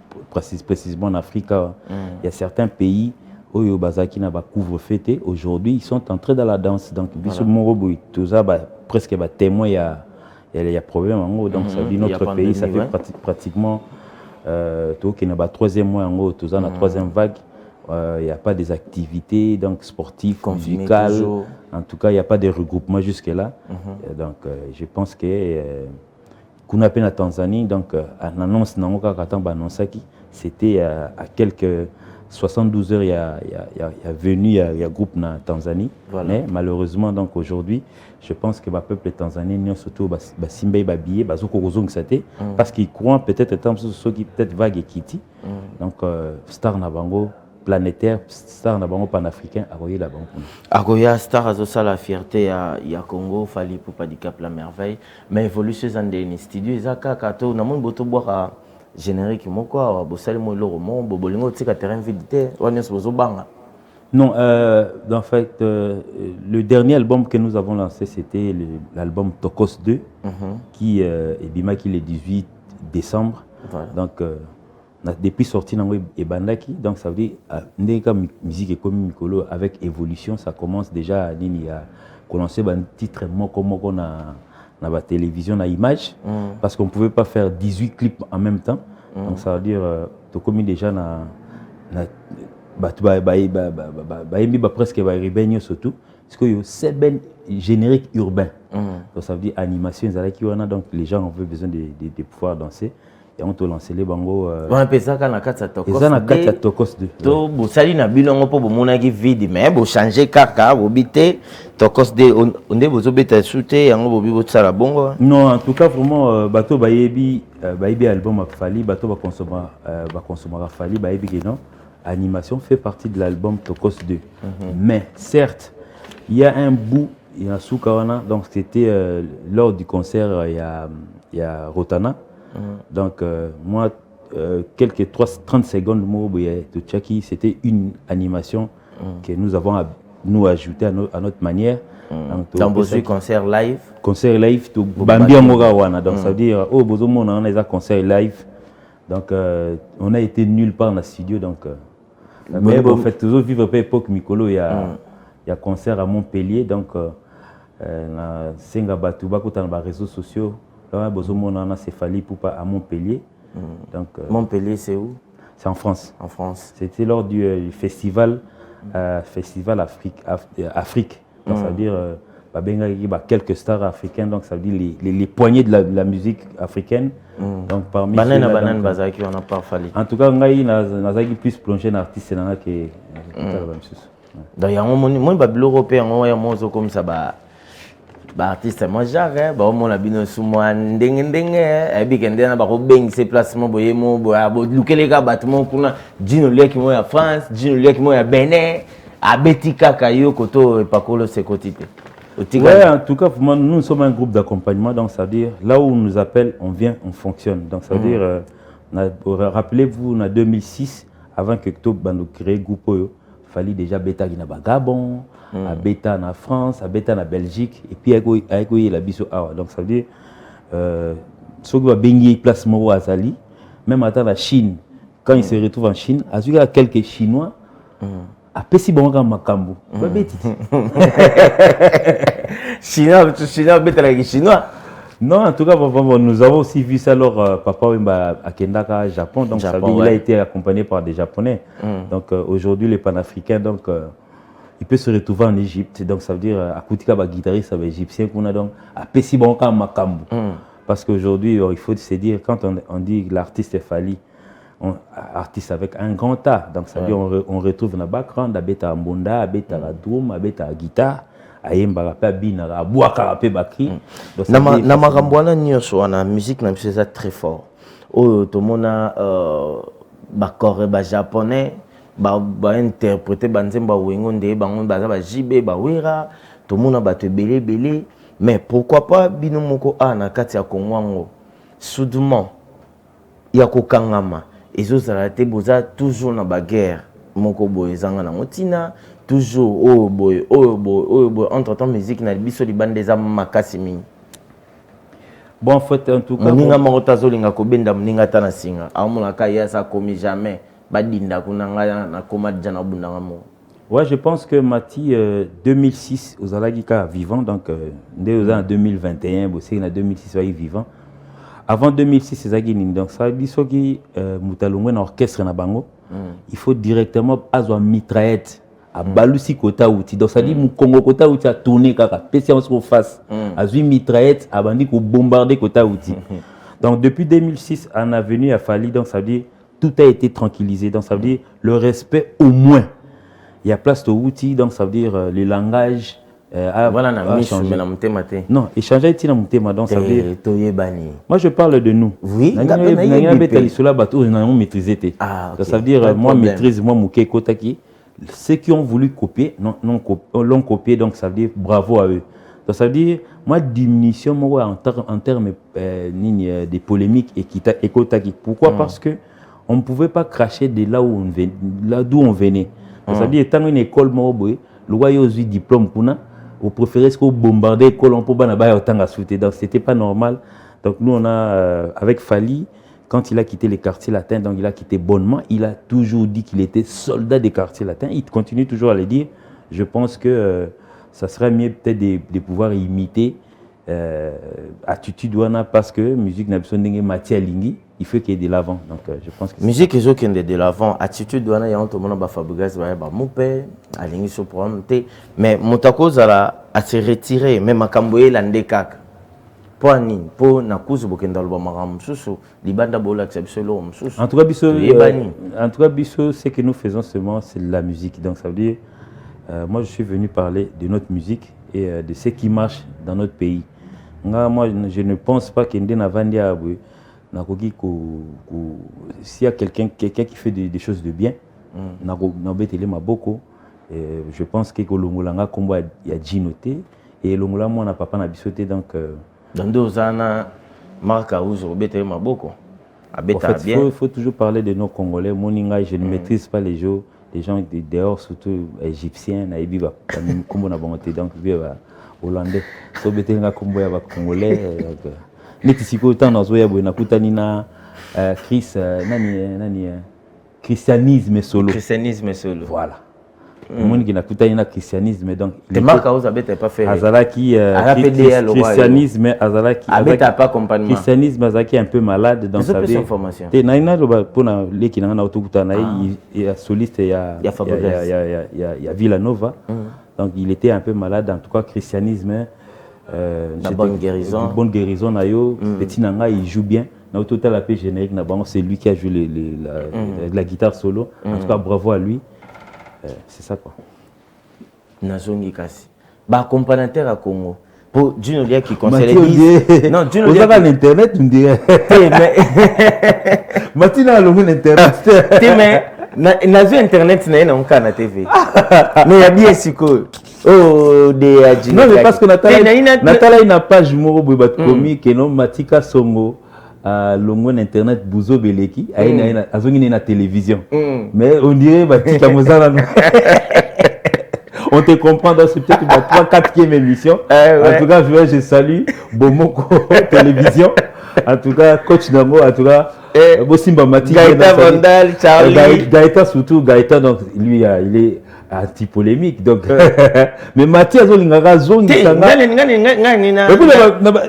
précisément en Afrique, il y a certains pays. Oyo Bazaki na ba couvre-feu aujourd'hui ils sont entrés dans la danse donc biso morobo tout ça presque témoin il y a problème en gros donc ça dit notre pays ça fait pratiquement tout qui na ba troisième mois en gros tout ça la troisième vague il y a pas des activités donc sportives musicales en tout cas il y a pas de regroupement jusque là donc je pense que kuna pe na Tanzanie donc en annonce na ngoka katamba annonçaki c'était à quelques 72 heures, il y a groupe na Tanzanie. Voilà. Mais malheureusement, donc aujourd'hui, je pense que le peuple tanzanien, surtout Simba Babié, parce qu'ils croient peut-être ceux qui peut-être vague et Kiti. Donc, star Nabango planétaire, star Nabango panafricain, Agoye Labango. Agoya star a la fierté à Congo, Fally Ipupa DiCaprio la merveille. Mais évolution dans des studios, ils ont kato, na mon boto boire générique moko bosali mo loro mo bobolingo tika terrain vide wanyos bozo banga. Non, en fait le dernier album que nous avons lancé c'était l'album Tokos 2 qui est bimaki le 18 décembre. Voilà. Donc depuis sorti nango et bandaki donc ça veut dire ndeka musique et comme Mikolo avec évolution ça commence déjà à nini à commencer un titre moko na la télévision, la image, parce qu'on ne pouvait pas faire 18 clips en même temps. Donc ça veut dire, tu as commis déjà presque surtout, parce que c'est un générique urbain. Donc ça veut dire animation, donc les gens ont besoin de pouvoir danser. Et on te lance les bangos. On peut ça quand on a Tokos 2. To bo sali na bilongo po bo monaki vide mais bo changer kaka bo bité Tokos 2 on est bozo beta shooter yango bo bibo tsala bongo. Non, en tout cas vraiment bato bayebi album Fally bato ba consommer Fally bayebi que non animation fait partie de l'album Tokos 2. Mais certes, il y a un bout il y a Soukawana donc c'était lors du concert il y a Rotana. Donc moi quelques 30 secondes de Tchaki c'était une animation que nous avons ajouté à notre manière. Dans vos concert live tout Bambi Mogawana donc ça veut dire oh bozomo on a concert live donc on a été nulle part dans le studio donc mais en fait toujours vivre pas époque Mikolo il y a concert à Montpellier donc na Senga Batuba ko dans les réseaux sociaux. Là, c'est Fally Ipupa à Montpellier. Donc, Montpellier, c'est où? C'est en France. En France. C'était lors du festival, festival Afrique. Donc, ça veut dire quelques stars africaines. Donc, ça veut dire les poignées de la musique africaine. Donc, parmi Banane Bazaki, on a pas Fally. En tout cas, on a plus plongé dans l'artiste que d'ailleurs, moi, européen, moi, comme ça. Artiste moi j'arrête mon abino sous moi ndenge et puis quand on va beng ces placements boyemo luke les gars bâtiment kuna Dino Liek moi à France Dino Liek moi à Bénin à Betika kayo koto pakolo c'est côté Ouais, en tout cas, nous sommes un groupe d'accompagnement, donc ça veut dire, là où on nous appelle, on vient, on fonctionne. Donc ça veut dire, rappelez-vous, en 2006, avant que Ktop nous crée le groupe, il fallait déjà Beta qui n'a Gabon, à Beta en France, à Beta en Belgique, et puis avec la Bisso Awa. Donc ça veut dire, ceux qui vont baigner place Moro à Zali, même à la Chine, quand ils se retrouvent en Chine, il y a quelques Chinois, après si bon makambo chinois. Non, en tout cas, nous avons aussi vu ça alors papa à Kendaka, Japon, donc il a été accompagné par des Japonais. Donc aujourd'hui les panafricains, donc il peut se retrouver en Égypte, donc ça veut dire à Koutika guitariste égyptien qu'on a donc à Pessi Bonka Makambo. Parce qu'aujourd'hui il faut se dire, quand on dit l'artiste est Fally, artiste avec un grand A, donc ça veut dire on retrouve dans le background abeta mbonda, abeta la drum, abeta la guitare, ayemba rapé bina abouaka rapé bakri. Na marambwana nyonso na musique na c'est très fort. Oh tout monde ba coré ba japonais ba interpréter banzemba wengo nde bango baza ba jibe ba wera tout monde ba te belé mais pourquoi pas bino moko na kati ya Kongwango soudement ya kokangama ezozala te boza toujours na baguerre moko boye ezanga na motina toujours oyo boye entre temps musique na biso libanda eza makasi mingi. Bon en fait en tout cas moninga moko tazolinga kobenda moninga ta na singa amonaka ya ça commis jamais badinda kunanga na koma déjà na bundanga mo. Ouais, je pense que Mati 2006 aux Alagika vivant, donc dès en 2021 bossé en 2006 ouais vivant. Avant 2006, c'est ça qui donc ça dit ce qui mutalongwe na orchestre na bango. Il faut directement avoir mitraillette à balusi kota outi. Donc ça dit mu Congo kota outi a tourner kaka patience qu'on fasse. Azui mitraillette a bandi ko bombarder kota outi. Donc depuis 2006 on a venu à Fally, donc ça veut dire tout a été tranquillisé. Donc ça veut dire le respect au moins. Il y a place de outil, donc ça veut dire le langage. Voilà, non, échanger est donc ça veut dire. Moi je parle de nous. Oui, ça veut dire moi maîtrise moi Moukeko Taki. Ceux qui ont voulu copier l'ont copié, donc ça veut dire bravo à eux. Donc ça veut dire moi diminution moi en termes de polémiques et Kotaki. Pourquoi? Parce que on ne pouvait pas cracher de là où on venait, là d'où on venait. Ça veut dire étant une école Moroboy, le royaume diplôme kuna. Vous préférez ce que vous bombardez l'école en poubelle autant à souhaiter. Donc c'était pas normal. Donc nous on a avec Fally, quand il a quitté les quartiers latins, donc il a quitté bonnement, il a toujours dit qu'il était soldat des quartiers latins. Il continue toujours à le dire. Je pense que ça serait mieux peut-être de pouvoir imiter attitude wana parce que musique n'a besoin de matière lingi. Il faut qu'il y ait de l'avant. Donc je pense que musique est qui est de l'avant. Attitude wana ya tout le monde ba Fabregas ba moupe alingi sur programme mais motako zala a se retirer même akamboye la ndekaka. Pour ni pour na kuzu bokenda lo ba maram susu libanda bola exceptionnel susu. En tout cas biso ce que nous faisons seulement c'est la musique. Donc ça veut dire moi je suis venu parler de notre musique et de ce qui marche dans notre pays. Moi je ne pense pas qu'il y ait un avandia s'il y a quelqu'un qui fait des choses de bien, je pense que Longolanga Kombo a djinoté et Longola moi n'a pas na bisoté donc dans deux ans Marc Aouz Robete Maboko. Il faut toujours parler de nos Congolais. Moninga, je ne maîtrise pas les gens dehors, surtout égyptiens, naïbiba Kombo na bonté donc hollandais. Robete nga Kombo ya Congolais. Netisiko tant dans zoya boy nakutani na christianisme solo. Voilà. Monde qui nakutani na christianisme donc les marques aux abeta pas fait. Azalaki christianisme azalaki abeta pas accompagnement. Christianisme azalaki un peu malade donc ça veut information. Te naina loba pona leki na autokuta na ya soliste ya Villanova. Donc il était un peu malade en tout cas christianisme. La bonne guérison. Bonne guérison, Petit Nanga, il joue bien. Au total, la paix générique, c'est lui qui a joué la guitare solo. En tout cas, bravo à lui. C'est ça quoi. Nazongi Kasi. Accompagnateur à Congo. Pour Junolia qui conseille non, Junolia. Vous avez l'internet, on dirait. Matina a l'internet. nazo internet na ina onka na TV mais ya bien siko oh de aji non mais parce que Natala ina page moko boy bat komi que non Matika Songo longo na internet buzo beleki aina azongi na télévision mais on dirait Matika Mozala on te comprend dans ce peut-être 3-4e émission en tout cas je salue Bomoko télévision en tout cas coach Nango en tout cas Simba Mati Gaëtan Vandal Charlie Gaëtan surtout Gaëtan donc lui il est anti-polémique donc mais Mati azolingaka zongi sanga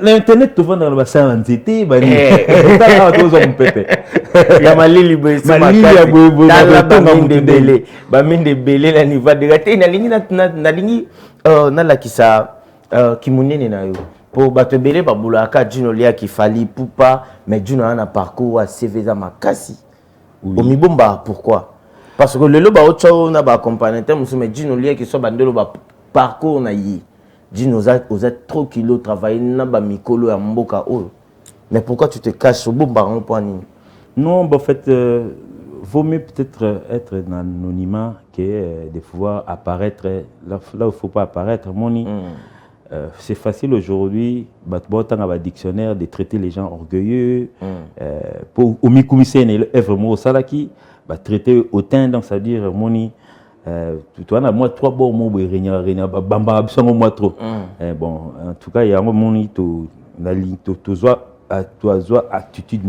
na internet to vendre ba sa nzete ba ni ta to zo mpepe ya malili boy ya boy ba minde belé la niveau de gâté na lingi na la kisa kimunene na yo pour bato belé ba bulaka Juno lia ki fali pupa mais Juno a un parcours assez veza makasi au mibomba pourquoi parce que le loba ocho na ba accompagnateur mais Juno lia qui soit bandelo ba parcours na yi Juno oza trop kilo travailler na ba mikolo ya mboka o mais pourquoi tu te caches au bomba en point non en fait vaut mieux peut-être être dans l'anonymat que de pouvoir apparaître là où il faut pas apparaître moni c'est facile aujourd'hui, dans dictionnaire, de traiter les gens orgueilleux. Pour Omikumise, vraiment au salaki, traiter autant, donc ça veut dire, moni, tu as moi 3 bons mots, bamba, absolument moi trop. Bon, en tout cas, il y a un moni, tu as attitude,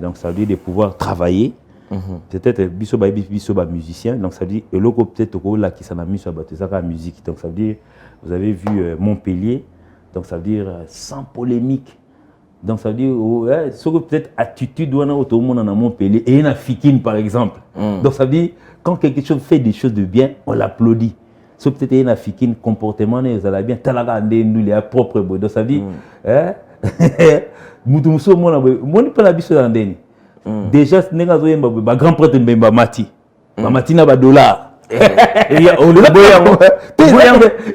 donc ça veut dire de pouvoir travailler. Peut-être bisoba musicien, donc ça veut dire le logo peut-être là qui s'en a mis sur la musique, donc ça veut dire vous avez vu Montpellier, donc ça veut dire sans polémique, donc ça veut dire peut-être attitude ou tout le monde en Montpellier et une Fikine par exemple, donc ça veut dire quand quelque chose fait des choses de bien, on l'applaudit. So peut-être une Fikine comportement vous allez bien, talaga nous les propre boy, donc ça veut dire mutumso mon pas la biso d'andeni. Déjà ba grand prêtre Mbemba Mati na ba dollar et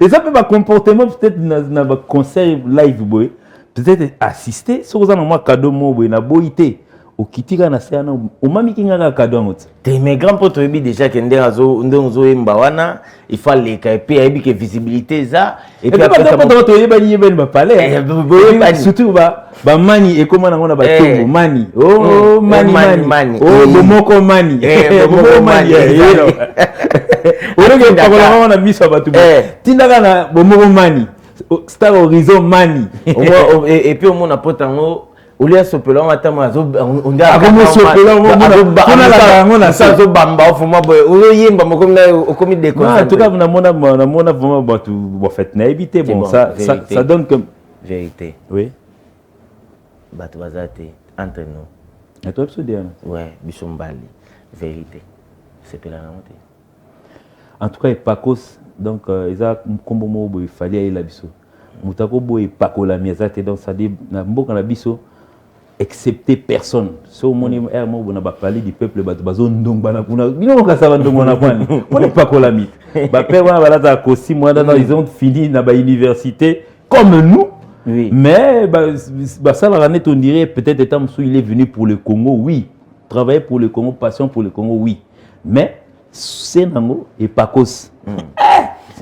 ça peut pas comportement peut-être na ba concert live boy peut-être assister so za na moi cadeau mo boy na boité au kitika na sana o mami kinga cadeau ngoti te mes grand prêtre bi déjà que ndonzo emba wana il faut les et puis que visibilité ça et puis après quand to yeba ni ben ba palais surtout ba mani et comment on a ba tongo mani oh mani oh bomoko mani bomoko mani on a na miso ba tu tindaka na bomoko mani star horizon mani et puis on a potango Olia sopela matama on a comme sopela on a ça zo bamba fuma boy o yimba mokomna o komi de en tout cas na mona vraiment batu bo fait na éviter bon ça donne comme vérité oui batu bazate entre nous et toi absolu ouais bishombali vérité c'est pela na monte en tout cas Pacos donc isa kombo mo boy fali ay la biso mutako boy pakola miazate donc ça dit na mboka na biso excepté personne. So moni mo bona ba parler du peuple ba bazo ndong bana kuna. Bino ka sa ndong na kwani. On n'est pas colami. Ba père wana bala ta ko 6 mois dans ils ont fini na ba université comme nous. Oui. Mais ba ça la net on dirait peut-être étant il est venu pour le Congo, oui. Travailler pour le Congo, passion pour le Congo, oui. Mais c'est nango et Pacos.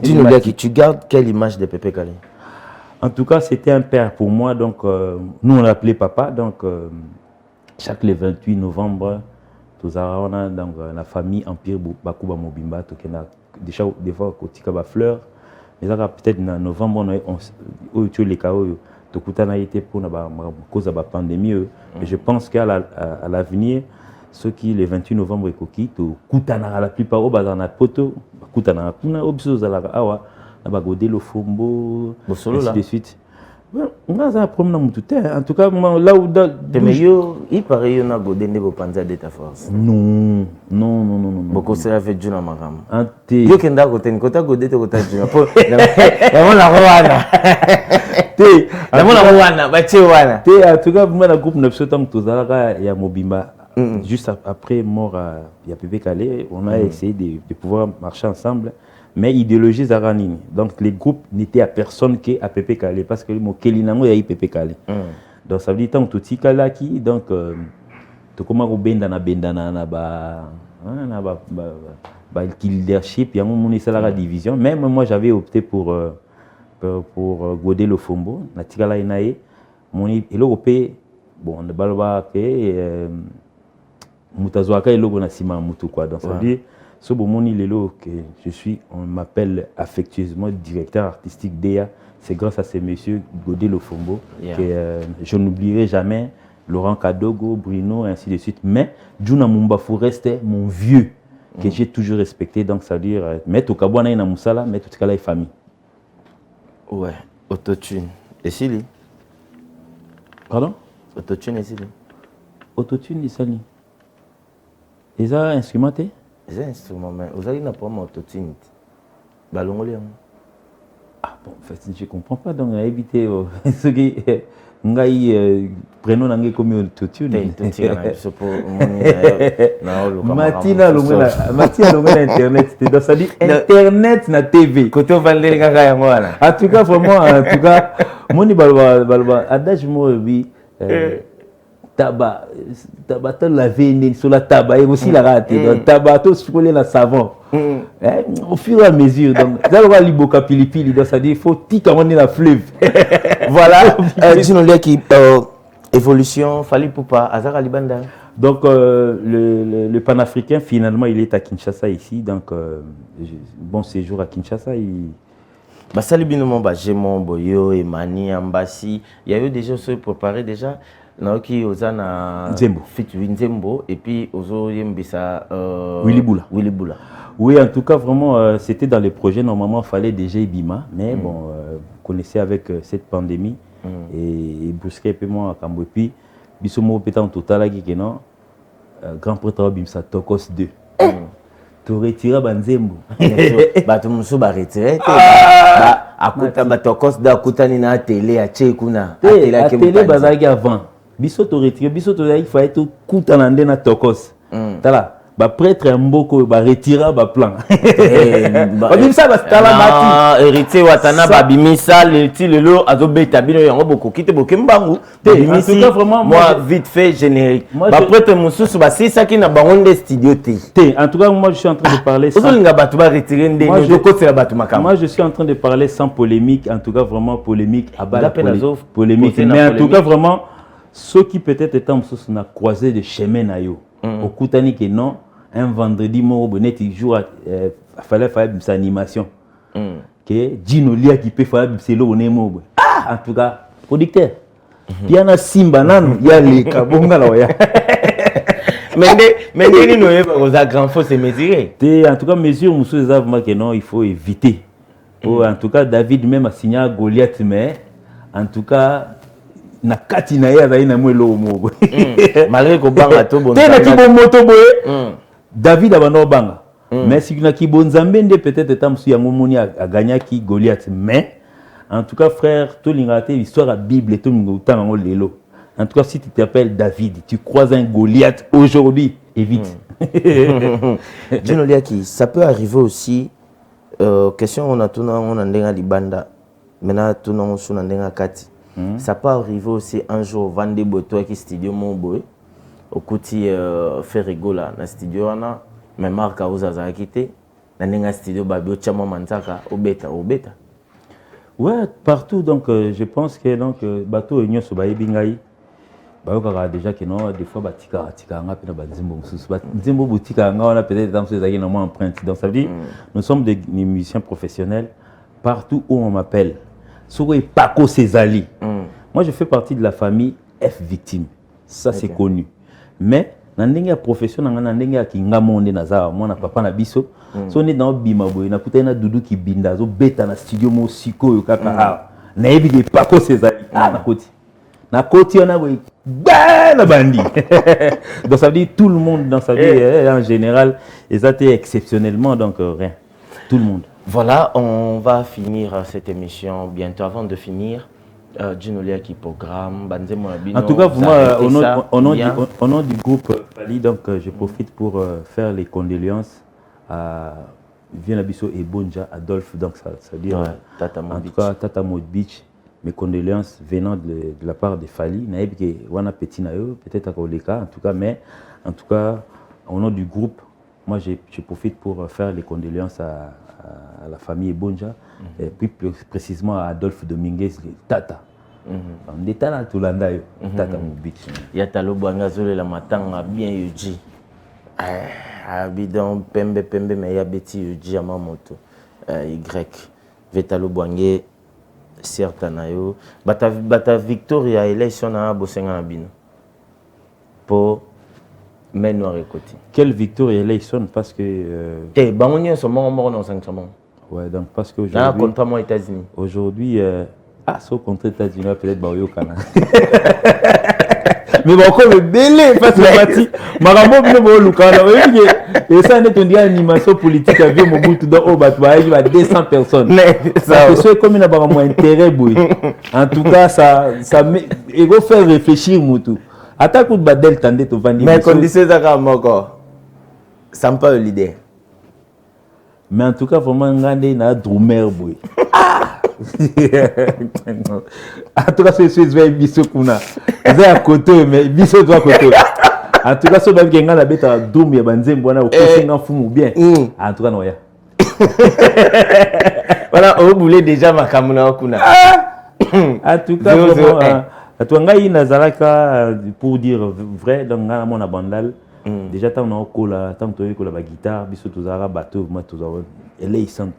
Dis-nous là que tu gardes quelle image de Pépé Kalé? En tout cas, c'était un père pour moi. Donc, nous, on l'appelait papa. Donc, chaque le 28 novembre, on a donc la famille Empire Bakuba Mobimba. Déjà, des fois, on a fleurs. Mais peut-être en novembre, on a les cas où on a été pour la cause de la pandémie. Mais je pense qu'à l'avenir, ceux qui, le 28 novembre, la plupart, ils ont un poteau. Le Fombo, ainsi de suite. On a un problème en tout cas, là où il paraît qu'il y a un godé de d'état force. Non. Beaucoup se l'a fait Juna Magam. Yo kenda côté ni côté godé côté Juna. La la wana. La wana, bache wana. En tout cas, moi la groupe 900 ans tozalaka ya Mobimba. Juste après mort il y a Pépé Kalé, on a essayé de pouvoir marcher ensemble. Mais idéologie Zaranini. Donc les groupes n'étaient à personne qu'à Pépé Kalé. Parce que mon Kelinango y a eu Pépé Kalé. Donc ça veut dire tant que tout Kalaki, donc tu comment bendana na ba leadership, il y a une division. Même moi, j'avais opté pour Godé le Fombo, Natikala Inae, et l'Europé, bon, le Balba, Moutazoaka et l'Ogo Nassima Moutou, quoi. Donc, ça veut dire, ce beau moni Lelo que je suis, on m'appelle affectueusement directeur artistique d'EA. C'est grâce à ces messieurs Godé le Fombo que je n'oublierai jamais Laurent Kadogo, Bruno, et ainsi de suite. Mais Djuna Mumbafou restait mon vieux que j'ai toujours respecté. Donc, ça veut dire, mettre au Kabouana na Moussala, mettre au Tikala et famille. Ouais, autotune. Et Sili? Pardon? Autotune et Sili? Autotune et Sili. Ils ont instrumenté? Ils ont instrumenté, mais vous avez pas autotune. Balongoli. Ah bon, en fait, je ne comprends pas. Donc, éviter ce qui. Prénom nange comme autotune. Matina longena internet. Donc ça dit internet na TV. Côté Vandel kaka yango wana. En tout cas vraiment moni balba adage mo bi tabac to laver né sur la tabac et aussi la raté. Donc tabac to scroller la savon. Au fur et à mesure donc ça va liboka pilipili donc ça dit il faut tika on la fleuve. Voilà, disons qui évolution, Fali Poupa, Azara Libanda. Donc le panafricain finalement il est à Kinshasa ici, donc bon séjour à Kinshasa. Bah salibino ba Jemon Boyo Emani Ambassi, il y a eu déjà se préparé déjà Naoki Ozana Nzembo fit Nzembo et puis Ozo Yembisa Willy Boula. Oui, en tout cas vraiment c'était dans les projets normalement il fallait déjà Ibima mais bon vous connaissez avec cette pandémie et brusquer peu moi à Kambo et puis bisomo peut en total qui non grand prêtre Bimsa Tokos 2 tu retirer Banzembo ba tu muso ba retirer ba akuta ba Tokos da kutani na télé a Tchekuna a télé bazaki avant biso to retirer biso to il faut être kutana ndena Tokos tala ba prêtre mboko ba retira ba plan babimisa ba stala mati héritier watana babimisa le ti lelo azobeta bino yango boko kite bokembangu babimisi moi vite fait générique ba prêtre mususu ba sisaki na bangonde studio té en tout cas moi je suis en train de parler ozolinga batu ba retirer ndenge dokotela batu makamba moi je suis en train de parler sans polémique en tout cas vraiment polémique à bas polémique mais en tout cas vraiment ceux qui peut-être étant mususu na croisé de chemin na yo okutani que non un vendredi moro bonnet jour fallait faire une animation que Dino Lia qui peut faire c'est le bonemo en tout cas producteur bien Simba nan ya les kabonga la ya mais ni no yeba oza grand faut se mesurer en tout cas mesure monsieur vraiment que non il faut éviter en tout cas David même a signé Goliath mais en tout cas na kati na ya na mwelo mo malgré ko banga to bon tena ki bon moto boye David Abano Banga. Mais si qui bon Zambende peut-être étant si Yangomoni a gagné qui Goliath. Mais en tout cas frère, tout l'ingate l'histoire de la Bible et tout le lelo. En tout cas si tu t'appelles David, tu croises un Goliath aujourd'hui, évite. Dino Liaki, ça peut arriver aussi. Question on a tout on a ndenga libanda. Maintenant tout on sous ndenga kati. Ça peut arriver aussi un jour vendre boto qui studio mon boy. Au côté fait rigola na studio wana mais marka uzaza quitté na ninga studio babio chama manzaka obeta ouais partout donc je pense que donc bateau union so bayi bingai bayoka déjà que non des fois batika nga pena banzimbo mususu nzimbo botika nga wana peut-être dans ces na moi empreinte donc ça veut dire nous sommes des musiciens professionnels partout où on m'appelle Souri Paco Césali moi je fais partie de la famille F victime ça c'est connu. Mais dans la profession dans la qui ngamonde naza moi na papa na biso so ne dans bima boy na kuta na dudu ki binda zo beta na studio mo siko yo kaka na ebi de Paco Césali na koti on a boy na bandi donc ça veut dire tout le monde dans sa vie en général ils étaient exceptionnellement donc rien tout le monde. Voilà, on va finir cette émission bientôt. Avant de finir Dino Lia qui programme. En tout cas, pour moi, au nom du groupe Fali, donc je profite pour faire les condoléances à Viennabiso et Bonja, Adolphe, donc ça veut dire en tout cas Tata Modbich, mes condoléances venant de la part de Fali. Naïb Wana Petit Nayo, peut-être à Koleka, en tout cas, mais en tout cas, au nom du groupe moi je profite pour faire les condoléances à la famille Ebonja, et puis plus précisément à Adolphe Dominguez, Tata. Ndeta na tulanda yo, Tata Moubich. Yatalo Bangazole la matanga bien yuji. Abidon pembe mais yabeti yuji à mamoto. Y. Vetalo Bwangé certanayo. Bata Victoria élection na bosenga na bino. Pour mais noir et côté. Quelle victoire élection parce que bangonien sont morts dans 500. Ouais, donc parce que aujourd'hui contre moi États-Unis. Aujourd'hui sauf contre États-Unis peut-être ba yo kana. Mais bon comme le délai parce que parti marambo bino bo lukana et ça n'est une animation politique avec Mobutu dans au batwa il va 200 personnes. Ça c'est comme une ba mo intérêt boy. En tout cas ça il faut faire réfléchir Mobutu. Attaque de Badel tendait au Vandi. Mais quand dit ça encore, ça me parle l'idée. Mais en tout cas, vraiment, regardez na drummer boy. En tout cas, c'est vrai biso kuna. C'est à côté, mais biso doit côté. En tout cas, ce même qui ngana beta drum ya banzembo na okosinga fumu bien. En tout cas, non ya. Voilà, on voulait déjà ma kamuna kuna. En tout cas, vraiment. Ngai nazalaka pour dire vrai donc ngana mona bandal déjà tant na kola tant to kola ba guitare biso tozara bateau moi tozara eleison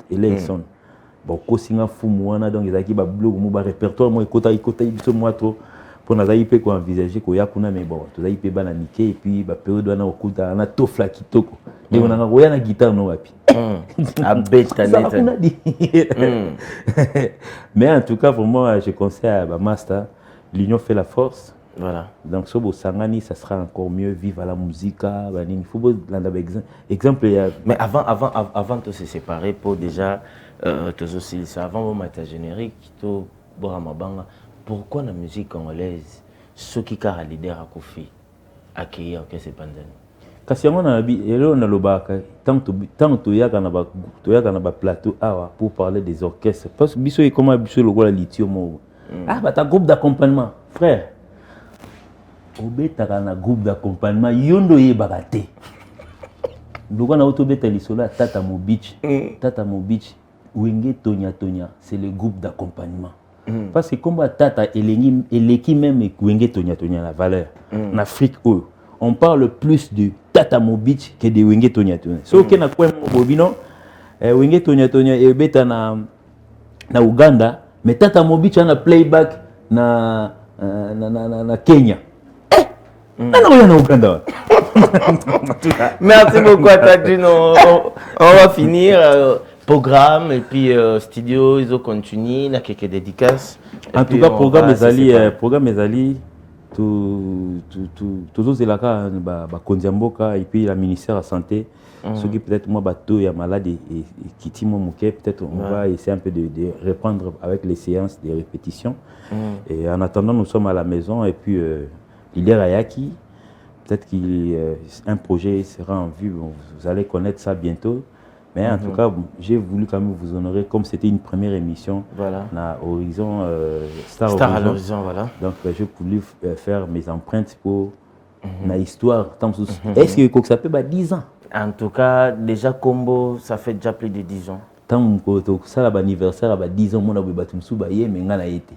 bon kosinga fumu wana donc ezaki ba blog mo ba répertoire mo ekota biso moi trop pour nazali pe ko envisager ko yakuna mais bon tozali pe bana nike et puis ba période wana okuta na tofla kitoko ndio na ngoya na guitare no wapi abeta net. Mais en tout cas vraiment je conseille à ba master. L'union fait la force. Voilà. Donc, ce beau sangani, ça sera encore mieux. Vive à la musique. Il faut exemple. Mais avant de se séparer, pour déjà, avant mon matin générique, pourquoi la musique congolaise, ceux qui ont leader à Kofi, accueillir que c'est Panzani? Parce que on a tant que y a un plateau pour parler des orchestres. Parce que biso est comme biso le gars lithium. T'as groupe d'accompagnement, frère. Obeta na groupe d'accompagnement, yondo ye bagate. Logo na autobeta lisola Tata Moubich. Tata Moubich, Wenge Tonya, c'est le groupe d'accompagnement. Parce que comme Tata eleki même Wenge Tonya la valeur. En Afrique, on parle plus de Tata Moubich que de Wenge Tonya. So que na kwa bobino, Wenge Tonya et beta na Uganda. Mais Tata Moubich a un playback na Kenya. Merci beaucoup Tadjun. On va finir programme et puis studio ils ont continué, il y a quelques dédicaces. En tout cas programme les alliés tous les élaka Kondiamboka et puis la ministère de la santé. Ceux qui peut-être moi bateau ya malade et qui mon mouquet peut-être on va essayer un peu de reprendre avec les séances de répétition. Et en attendant nous sommes à la maison et puis leader Ayaki peut-être qu'un projet sera en vue, vous allez connaître ça bientôt. Mais en tout cas, j'ai voulu quand même vous honorer comme c'était une première émission à Horizon Star à l'horizon, voilà. Donc j'ai voulu faire mes empreintes pour la histoire. Est-ce que ça peut 10 ans? En tout cas, déjà Combo, ça fait déjà plus de 10 ans. Tant que ça l'anniversaire à 10 ans, mon abubatumsu baye mais ngana été.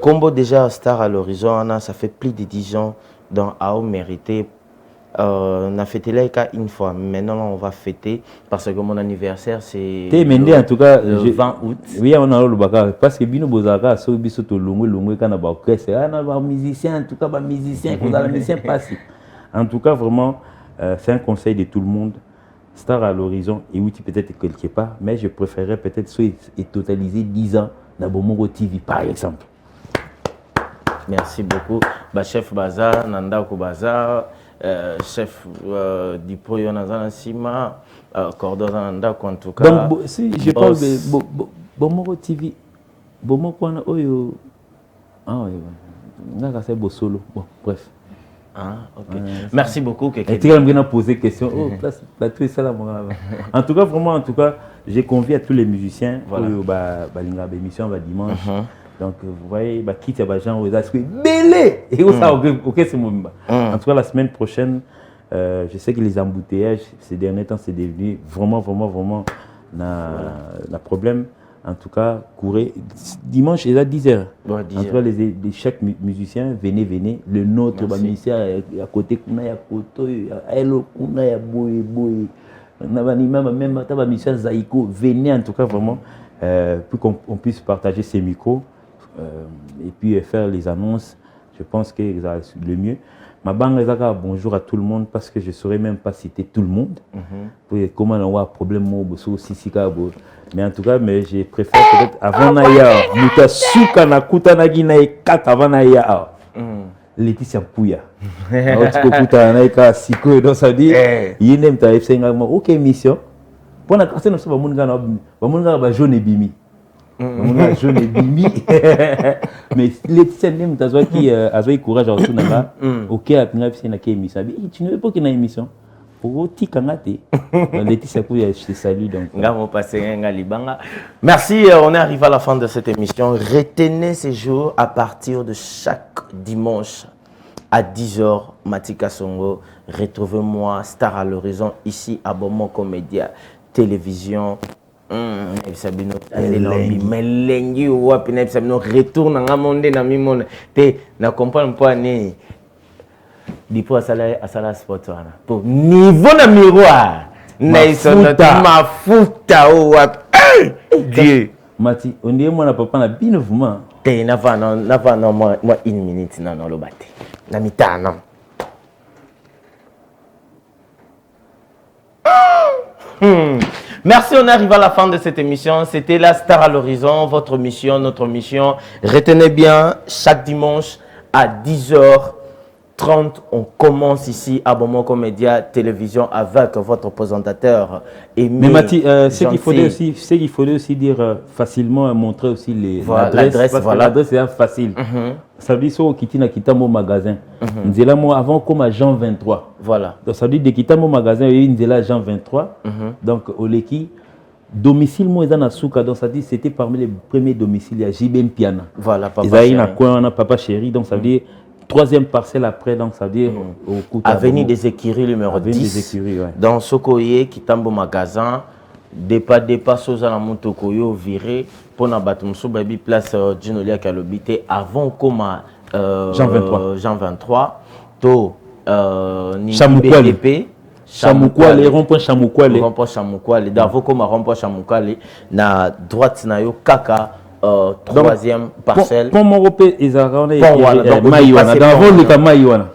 Combo déjà Star à l'horizon, ça fait plus de 10 ans donc a mérité. On a fêté là une fois, maintenant on va fêter parce que mon anniversaire c'est en tout cas le 20 août. Oui, on a le baka parce que bino bozaka so biso to longo kana ba orchestre, na ba musicien en tout cas ba musicien qu'on a la musicien passé. En tout cas vraiment c'est un conseil de tout le monde. Star à l'horizon et oui peut-être quelque part, mais je préférerais peut-être et totaliser 10 ans dans Bomoro TV par exemple. Merci beaucoup. Chef Bazar, Nanda Bazar, chef du Poyo Nazana Sima, Cordo Nanda en tout cas. Donc si je parle de Bomoro TV, Bomoro Oyo. Ah oui, c'est beau solo. Bon, bref. Okay. Merci beaucoup. Et tu as posé question. En tout cas, vraiment, j'ai convié à tous les musiciens pour l'émission dimanche. Donc, vous voyez, quitte à Bajan, vous avez belé. Et ça, ok, c'est mon. En tout cas, la semaine prochaine, Je sais que les embouteillages, ces derniers temps, c'est devenu vraiment un problème. En tout cas, courez. Dimanche, il est à 10h. Ouais, en tout cas, chaque musicien, venez. Le nôtre, musicien, à côté, il y a Koto, il y a Boy. Même musicien Zaïko, venez en tout cas vraiment, pour qu'on puisse partager ces micros et puis faire les annonces. Je pense que c'est le mieux. Ma banque est là, bonjour à tout le monde parce que je ne saurais même pas citer tout le monde. Pour comment on a un problème, mais en tout cas, j'ai préféré peut-être avant Naya, Mutasuka na Kutanagi na Kata avant Naya. Laetitia Pouya. Donc ça dit, il y a une ok mission. Pour la personne, on va jaune et bimi. Jaune et bimi. Mais Laetitia Nem, qui a eu courage à retourner là. Ok, tu ne veux pas qu'il y ait une émission. Laetitia Pouya, je te salue. Merci, on est arrivé à la fin de cette émission. Retenez ces jours à partir de chaque dimanche à 10h, Matika Songo. Retrouvez-moi, Star à l'horizon, ici à Bomo Comédia Télévision. Retourne à monde na mimone. Te na comprendre pas ni. Dipo asala sport wana. Pour niveau na miroir. Mafuta Dieu. Mati, on dit moi na papa na bien mouvement. Te na va non moi 1 minute non lo baté. Na mitana. Merci, on arrive à la fin de cette émission. C'était la Star à l'horizon, votre mission, notre mission. Retenez bien, chaque dimanche à 10h30, on commence ici à Bomo Comédia Télévision avec votre présentateur Émile. Mais Mati, ce qu'il faudrait aussi dire facilement, montrer aussi l'adresse. L'adresse est facile. Ça veut dire qu'il y a mon magasin. Moi avant comme à Jean 23. Voilà. Donc ça veut dire qu'il y a mon magasin, il y a Jean 23. Donc au Leki, domicile moi dans Souka. Donc ça dit c'était parmi les premiers domiciles. Il y a JBM Piana. Voilà, papa chéri. On a papa chéri. Donc ça veut dire troisième parcelle après. Donc ça veut dire au coup. Avenue des Écuries numéro 10. Des Écuries, ouais. Dans Sokoye, qui tombe au magasin. Dépas aux Alamontokoyo viré pour na batumso baby place Ginolia Kalobité avant comme Jean 23 to Chamoukwale rond-point Chamoukwale d'avant comme rond-point Chamoukwale na droite na yo kaka troisième parcelle pour mon repère Isarone Maïwana d'avant le Maïwana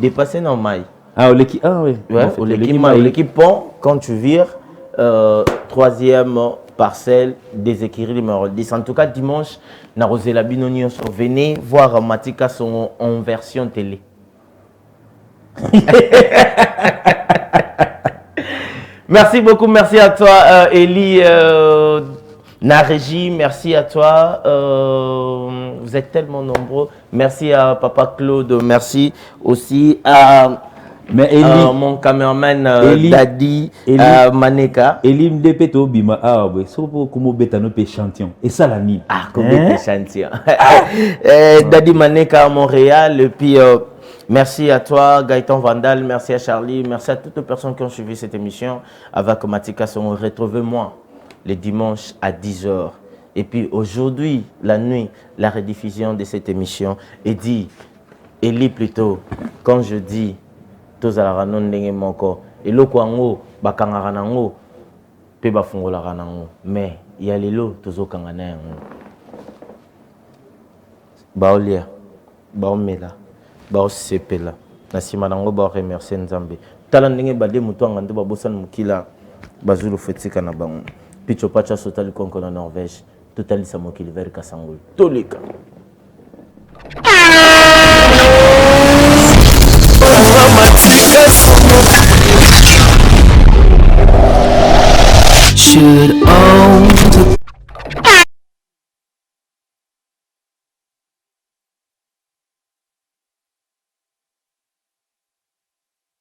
dépasser dans Maï oui l'équipe pont quand tu vires troisième parcelle des Écuries numéro 10. En tout cas, dimanche, na Rosela Binoni, venez voir Matika Songo en version télé. Merci beaucoup, merci à toi, Elie Narégie, merci à toi. Vous êtes tellement nombreux. Merci à Papa Claude, merci aussi à. Mais mon caméraman Daddy Maneka. Eli MDP to bima ouais so pour comment betano pe chantion et ça la mine. Comment chantion. Daddy Maneka à Montréal et puis merci à toi Gaëtan Vandal, merci à Charlie, merci à toutes les personnes qui ont suivi cette émission avec Matika Songo. Retrouvez-moi les dimanches à 10h. Et puis aujourd'hui, la nuit, la rediffusion de cette émission est dit Eli plutôt quand je dis tozala non ndenge moko eloko yango bakangaka nango pe bafungolaka nango mais ya lelo tozokanga na yango baolia baomela baosepela na nsima nango baoremercie nzambe tala ndenge bade moto anga nde babosana mokila bazulu fetika na bango picho pacha sotali konko na Norvège totalisa mokili vers kasangolo toleka. Should own